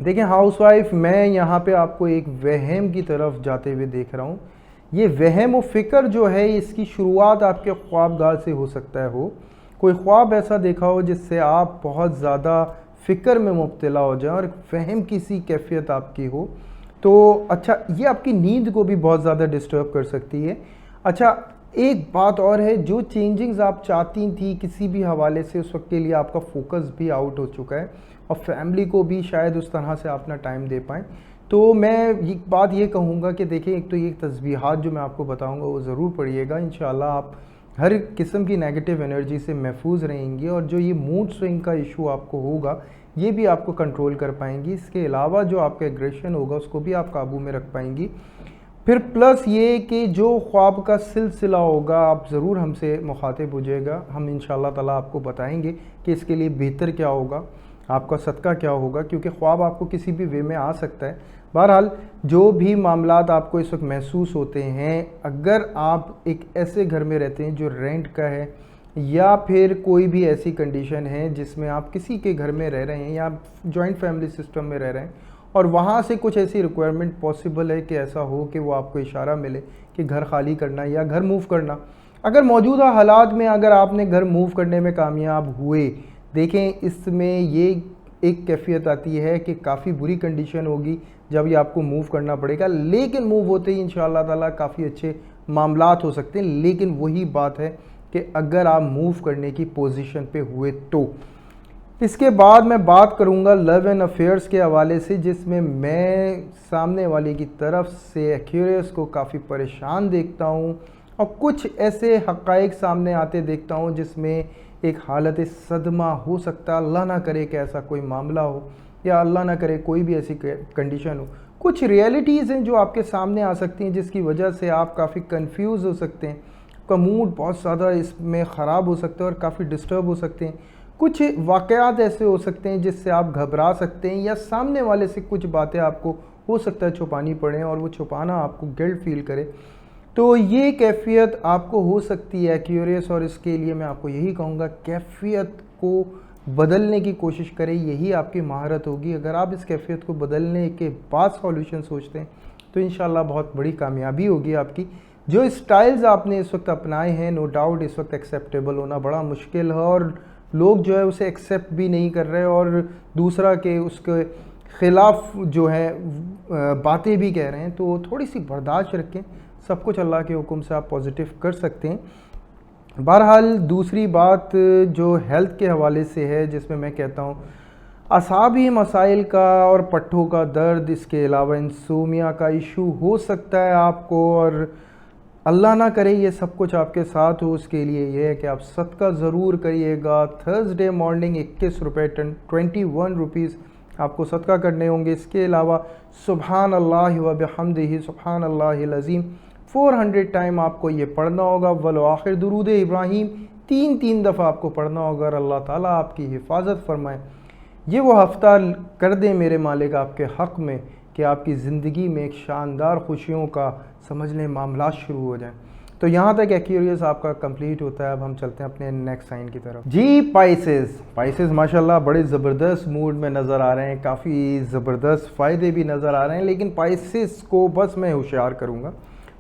دیکھیں ہاؤس وائف میں یہاں پہ آپ کو ایک وہم کی طرف جاتے ہوئے دیکھ رہا ہوں. یہ وہم و فکر جو ہے اس کی شروعات آپ کے خوابگاہ سے ہو سکتا ہے، ہو کوئی خواب ایسا دیکھا ہو جس سے آپ بہت زیادہ فکر میں مبتلا ہو جائیں اور وہم کی سی کیفیت آپ کی ہو. تو اچھا یہ آپ کی نیند کو بھی بہت زیادہ ڈسٹرب کر سکتی ہے. اچھا ایک بات اور ہے، جو چینجنگز آپ چاہتی تھی کسی بھی حوالے سے، اس وقت کے لیے آپ کا فوکس بھی آؤٹ ہو چکا ہے، اور فیملی کو بھی شاید اس طرح سے اپنا ٹائم دے پائیں. تو میں ایک بات یہ کہوں گا کہ دیکھیں، ایک تو یہ تسبیحات جو میں آپ کو بتاؤں گا وہ ضرور پڑھیے گا. انشاءاللہ آپ ہر قسم کی نیگیٹو انرجی سے محفوظ رہیں گی، اور جو یہ موڈ سوئنگ کا ایشو آپ کو ہوگا یہ بھی آپ کو کنٹرول کر پائیں گی. اس کے علاوہ جو آپ کا ایگریشن ہوگا اس کو بھی آپ قابو میں رکھ پائیں گی. پھر پلس یہ کہ جو خواب کا سلسلہ ہوگا آپ ضرور ہم سے مخاطب ہوجیے گا. ہم انشاءاللہ تعالیٰ آپ کو بتائیں گے کہ اس کے لیے بہتر کیا ہوگا، آپ کا صدقہ کیا ہوگا، کیونکہ خواب آپ کو کسی بھی وے میں آ سکتا ہے. بہرحال جو بھی معاملات آپ کو اس وقت محسوس ہوتے ہیں، اگر آپ ایک ایسے گھر میں رہتے ہیں جو رینٹ کا ہے، یا پھر کوئی بھی ایسی کنڈیشن ہے جس میں آپ کسی کے گھر میں رہ رہے ہیں یا جوائنٹ فیملی سسٹم میں رہ رہے ہیں، اور وہاں سے کچھ ایسی ریکوائرمنٹ پاسبل ہے کہ ایسا ہو کہ وہ آپ کو اشارہ ملے کہ گھر خالی کرنا یا گھر موو کرنا. اگر موجودہ حالات میں اگر آپ نے گھر موو کرنے میں کامیاب ہوئے، دیکھیں اس میں یہ ایک کیفیت آتی ہے کہ کافی بری کنڈیشن ہوگی جب یہ آپ کو موو کرنا پڑے گا، لیکن موو ہوتے ہی انشاءاللہ تعالیٰ کافی اچھے معاملات ہو سکتے ہیں. لیکن وہی بات ہے کہ اگر آپ موو کرنے کی پوزیشن پہ ہوئے تو. اس کے بعد میں بات کروں گا لو اینڈ افیئرس کے حوالے سے، جس میں سامنے والے کی طرف سے ایکیوریس کو کافی پریشان دیکھتا ہوں، اور کچھ ایسے حقائق سامنے آتے دیکھتا ہوں جس میں ایک حالت صدمہ ہو سکتا ہے. اللہ نہ کرے کہ ایسا کوئی معاملہ ہو، یا اللہ نہ کرے کوئی بھی ایسی کنڈیشن ہو. کچھ ریئلٹیز ہیں جو آپ کے سامنے آ سکتی ہیں جس کی وجہ سے آپ کافی کنفیوز ہو سکتے ہیں، آپ کا موڈ بہت زیادہ اس میں خراب ہو سکتا ہے اور کافی ڈسٹرب ہو سکتے ہیں. کچھ واقعات ایسے ہو سکتے ہیں جس سے آپ گھبرا سکتے ہیں، یا سامنے والے سے کچھ باتیں آپ کو ہو سکتا ہے چھپانی پڑیں اور وہ چھپانا آپ کو گلٹ فیل کرے. تو یہ کیفیت آپ کو ہو سکتی ہے ایکیوریس، اور اس کے لیے میں آپ کو یہی کہوں گا کیفیت کو بدلنے کی کوشش کریں، یہی آپ کی مہارت ہوگی. اگر آپ اس کیفیت کو بدلنے کے بعد سولوشن سوچتے ہیں تو انشاءاللہ بہت بڑی کامیابی ہوگی آپ کی. جو اسٹائلز آپ نے اس وقت اپنائے ہیں، نو ڈاؤٹ اس وقت ایکسیپٹیبل ہونا بڑا مشکل ہے، اور لوگ جو ہے اسے ایکسیپٹ بھی نہیں کر رہے، اور دوسرا کہ اس کے خلاف جو ہے باتیں بھی کہہ رہے ہیں. تو تھوڑی سی برداشت رکھیں، سب کچھ اللہ کے حکم سے آپ پازیٹیو کر سکتے ہیں. بہرحال دوسری بات جو ہیلتھ کے حوالے سے ہے، جس میں کہتا ہوں اعصابی مسائل کا اور پٹھوں کا درد، اس کے علاوہ انسومیا کا ایشو ہو سکتا ہے آپ کو، اور اللہ نہ کرے یہ سب کچھ آپ کے ساتھ ہو. اس کے لیے یہ ہے کہ آپ صدقہ ضرور کریے گا. تھرسڈے مارننگ 21 روپے 21 روپیز آپ کو صدقہ کرنے ہوں گے. اس کے علاوہ سبحان اللہ و بحمدہ سبحان اللہ العظیم 400 ٹائم آپ کو یہ پڑھنا ہوگا. والآخر درود ابراہیم 3 دفعہ آپ کو پڑھنا ہوگا، اور اللہ تعالیٰ آپ کی حفاظت فرمائے. یہ وہ ہفتہ کر دیں میرے مالک آپ کے حق میں کہ آپ کی زندگی میں ایک شاندار خوشیوں کا سمجھ لیں معاملات شروع ہو جائیں. تو یہاں تک ایکیوریس آپ کا کمپلیٹ ہوتا ہے. اب ہم چلتے ہیں اپنے نیکسٹ سائن کی طرف. جی پائسز ماشاءاللہ بڑے زبردست موڈ میں نظر آ رہے ہیں، کافی زبردست فائدے بھی نظر آ رہے ہیں. لیکن پائسز کو بس میں ہوشیار کروں گا،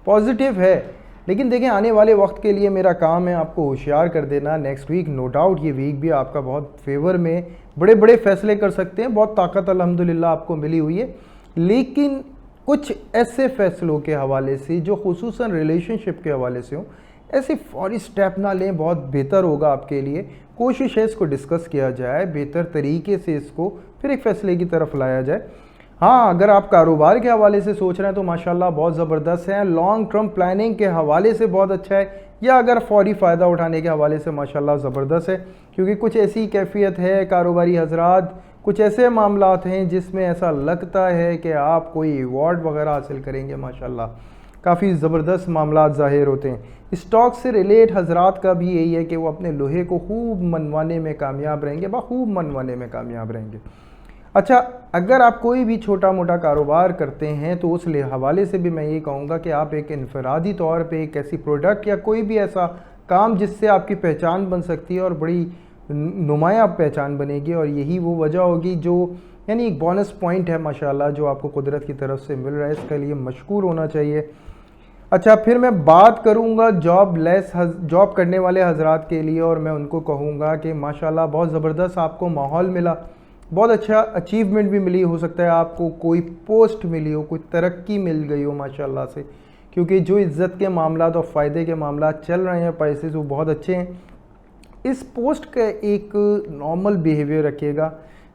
پازیٹیو ہے، لیکن دیکھیں آنے والے وقت کے لیے میرا کام ہے آپ کو ہوشیار کر دینا. نیکسٹ ویک نو ڈاؤٹ یہ ویک بھی آپ کا بہت فیور میں، بڑے بڑے فیصلے کر سکتے ہیں، بہت طاقت الحمدللہ آپ کو ملی ہوئی ہے. لیکن کچھ ایسے فیصلوں کے حوالے سے جو خصوصاً ریلیشن شپ کے حوالے سے ہوں، ایسے فوری سٹیپ نہ لیں، بہت بہتر ہوگا آپ کے لیے. کوشش ہے اس کو ڈسکس کیا جائے بہتر طریقے سے، اس کو پھر ایک فیصلے کی طرف لایا جائے. ہاں اگر آپ کاروبار کے حوالے سے سوچ رہے ہیں تو ماشاءاللہ بہت زبردست ہے، لانگ ٹرم پلاننگ کے حوالے سے بہت اچھا ہے، یا اگر فوری فائدہ اٹھانے کے حوالے سے ماشاءاللہ زبردست ہے. کیونکہ کچھ ایسی کیفیت ہے کاروباری حضرات، کچھ ایسے معاملات ہیں جس میں ایسا لگتا ہے کہ آپ کوئی ایوارڈ وغیرہ حاصل کریں گے. ماشاءاللہ کافی زبردست معاملات ظاہر ہوتے ہیں. اسٹاک سے ریلیٹ حضرات کا بھی یہی ہے کہ وہ اپنے لوہے کو خوب منوانے میں کامیاب رہیں گے، بخوب منوانے میں کامیاب رہیں گے. اچھا اگر آپ کوئی بھی چھوٹا موٹا کاروبار کرتے ہیں تو اس حوالے سے بھی میں یہ کہوں گا کہ آپ ایک انفرادی طور پہ ایک ایسی پروڈکٹ یا کوئی بھی ایسا کام جس سے آپ کی پہچان بن سکتی ہے اور بڑی نمایاں پہچان بنے گی، اور یہی وہ وجہ ہوگی جو یعنی ایک بونس پوائنٹ ہے ماشاءاللہ جو آپ کو قدرت کی طرف سے مل رہا ہے، اس کے لیے مشکور ہونا چاہیے. اچھا پھر میں بات کروں گا جاب کرنے والے حضرات کے لیے، اور میں ان کو کہوں گا کہ ماشاءاللہ بہت زبردست آپ کو ماحول ملا، بہت اچھا اچیومنٹ بھی ملی، ہو سکتا ہے آپ کو کوئی پوسٹ ملی ہو، کوئی ترقی مل گئی ہو ماشاءاللہ سے. کیونکہ جو عزت کے معاملات اور فائدے کے معاملات چل رہے ہیں پیسز وہ بہت اچھے ہیں۔ اس پوسٹ کا ایک نارمل بیہیویئر رکھیے گا۔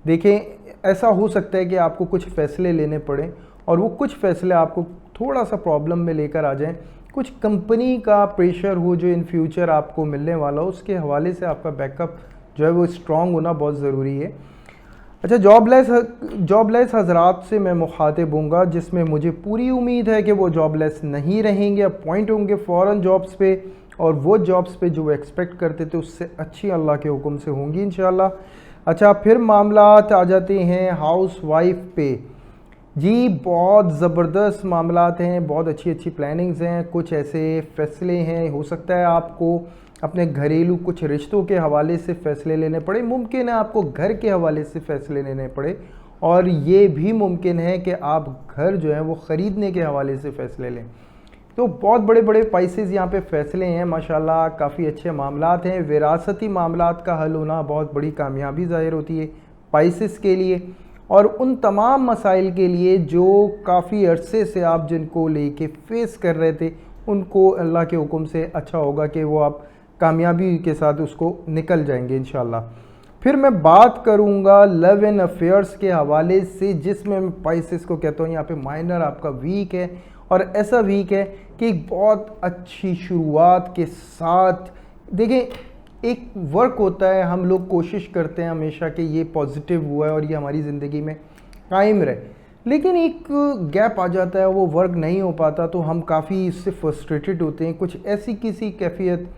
دیکھیں ایسا ہو سکتا ہے کہ آپ کو کچھ فیصلے لینے پڑیں اور وہ کچھ فیصلے آپ کو تھوڑا سا پرابلم میں لے کر آ جائیں، کچھ کمپنی کا پریشر ہو جو ان فیوچر آپ کو ملنے والا ہو، اس کے حوالے سے آپ کا بیک اپ جو ہے وہ اسٹرانگ ہونا بہت ضروری ہے۔ اچھا، جاب لیس حضرات سے میں مخاطب ہوں گا جس میں مجھے پوری امید ہے کہ وہ جاب لیس نہیں رہیں گے، اپوائنٹ ہوں گے فوراً جابس پہ، اور وہ جابس پہ جو وہ ایکسپیکٹ کرتے تھے اس سے اچھی اللہ کے حکم سے ہوں گی انشاءاللہ۔ اچھا، پھر معاملات آ جاتے ہیں ہاؤس وائف پہ۔ جی بہت زبردست معاملات ہیں، بہت اچھی پلاننگز ہیں، کچھ ایسے فیصلے ہیں، ہو سکتا ہے آپ کو اپنے گھریلو کچھ رشتوں کے حوالے سے فیصلے لینے پڑے، ممکن ہے آپ کو گھر کے حوالے سے فیصلے لینے پڑے، اور یہ بھی ممکن ہے کہ آپ گھر جو ہے وہ خریدنے کے حوالے سے فیصلے لیں۔ تو بہت بڑے پیسز یہاں پہ فیصلے ہیں ماشاءاللہ، کافی اچھے معاملات ہیں۔ وراثتی معاملات کا حل ہونا بہت بڑی کامیابی ظاہر ہوتی ہے پیسز کے لیے، اور ان تمام مسائل کے لیے جو کافی عرصے سے آپ جن کو لے کے فیس کر رہے تھے، ان کو اللہ کے حکم سے اچھا ہوگا کہ وہ آپ کامیابی کے ساتھ اس کو نکل جائیں گے انشاءاللہ۔ پھر میں بات کروں گا لو اینڈ افیئرس کے حوالے سے، جس میں پائسس کو کہتا ہوں یہاں پہ مائنر آپ کا ویک ہے، اور ایسا ویک ہے کہ ایک بہت اچھی شروعات کے ساتھ، دیکھیں ایک ورک ہوتا ہے، ہم لوگ کوشش کرتے ہیں ہمیشہ کہ یہ پازیٹیو ہوا ہے اور یہ ہماری زندگی میں قائم رہے، لیکن ایک گیپ آ جاتا ہے، وہ ورک نہیں ہو پاتا تو ہم کافی اس سے فرسٹریٹڈ ہوتے ہیں، کچھ ایسی کسی کیفیت،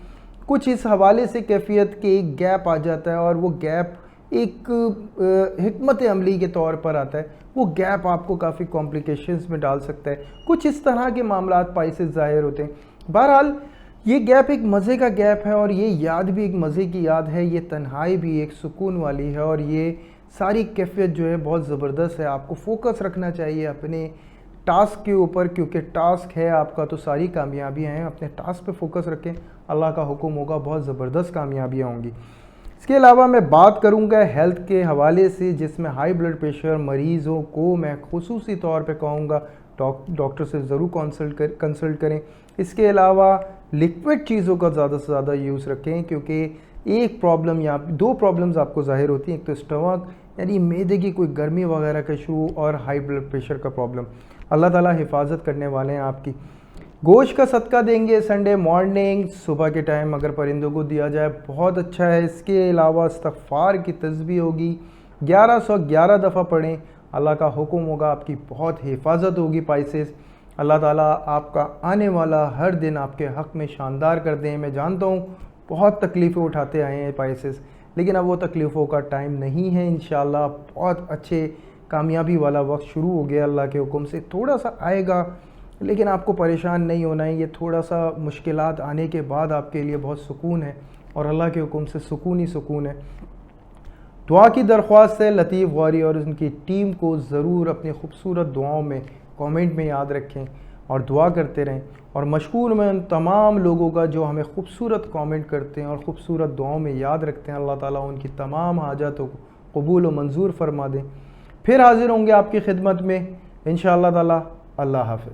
کچھ اس حوالے سے کیفیت کے ایک گیپ آ جاتا ہے، اور وہ گیپ ایک حکمت عملی کے طور پر آتا ہے، وہ گیپ آپ کو کافی کمپلیکیشنز میں ڈال سکتا ہے، کچھ اس طرح کے معاملات پائسز ظاہر ہوتے ہیں۔ بہرحال یہ گیپ ایک مزے کا گیپ ہے، اور یہ یاد بھی ایک مزے کی یاد ہے، یہ تنہائی بھی ایک سکون والی ہے، اور یہ ساری کیفیت جو ہے بہت زبردست ہے۔ آپ کو فوکس رکھنا چاہیے اپنے ٹاسک کے اوپر، کیونکہ ٹاسک ہے آپ کا تو ساری کامیابیاں ہیں، اپنے ٹاسک پہ فوکس رکھیں، اللہ کا حکم ہوگا، بہت زبردست کامیابیاں ہوں گی۔ اس کے علاوہ میں بات کروں گا ہیلتھ کے حوالے سے، جس میں ہائی بلڈ پریشر مریضوں کو میں خصوصی طور پہ کہوں گا ڈاکٹر سے ضرور کنسلٹ کریں۔ اس کے علاوہ لیکوڈ چیزوں کا زیادہ سے زیادہ یوز رکھیں، کیونکہ ایک پرابلم یا دو پرابلمز آپ کو ظاہر ہوتی ہیں، ایک تو اسٹمک یعنی معدے کی کوئی گرمی وغیرہ کا ایشو، اور ہائی بلڈ پریشر کا پرابلم۔ اللہ تعالیٰ حفاظت کرنے والے ہیں آپ کی۔ گوشت کا صدقہ دیں گے سنڈے مارننگ صبح کے ٹائم، اگر پرندوں کو دیا جائے بہت اچھا ہے۔ اس کے علاوہ استغفار کی تسبیح ہوگی، 1111 دفعہ پڑھیں، اللہ کا حکم ہوگا، آپ کی بہت حفاظت ہوگی پائسز۔ اللہ تعالیٰ آپ کا آنے والا ہر دن آپ کے حق میں شاندار کر دیں۔ میں جانتا ہوں بہت تکلیفیں اٹھاتے آئے ہیں پائسز، لیکن اب وہ تکلیفوں کا ٹائم نہیں ہے، انشاءاللہ بہت اچھے کامیابی والا وقت شروع ہو گیا اللہ کے حکم سے۔ تھوڑا سا آئے گا لیکن آپ کو پریشان نہیں ہونا ہے، یہ تھوڑا سا مشکلات آنے کے بعد آپ کے لیے بہت سکون ہے، اور اللہ کے حکم سے سکون ہی سکون ہے۔ دعا کی درخواست ہے لطیف غوری اور ان کی ٹیم کو ضرور اپنی خوبصورت دعاؤں میں کامنٹ میں یاد رکھیں اور دعا کرتے رہیں، اور مشکور میں ان تمام لوگوں کا جو ہمیں خوبصورت کامنٹ کرتے ہیں اور خوبصورت دعاؤں میں یاد رکھتے ہیں۔ اللہ تعالیٰ ان کی تمام حاجاتوں کو قبول و منظور فرما دیں۔ پھر حاضر ہوں گے آپ کی خدمت میں انشاءاللہ تعالیٰ۔ اللہ حافظ۔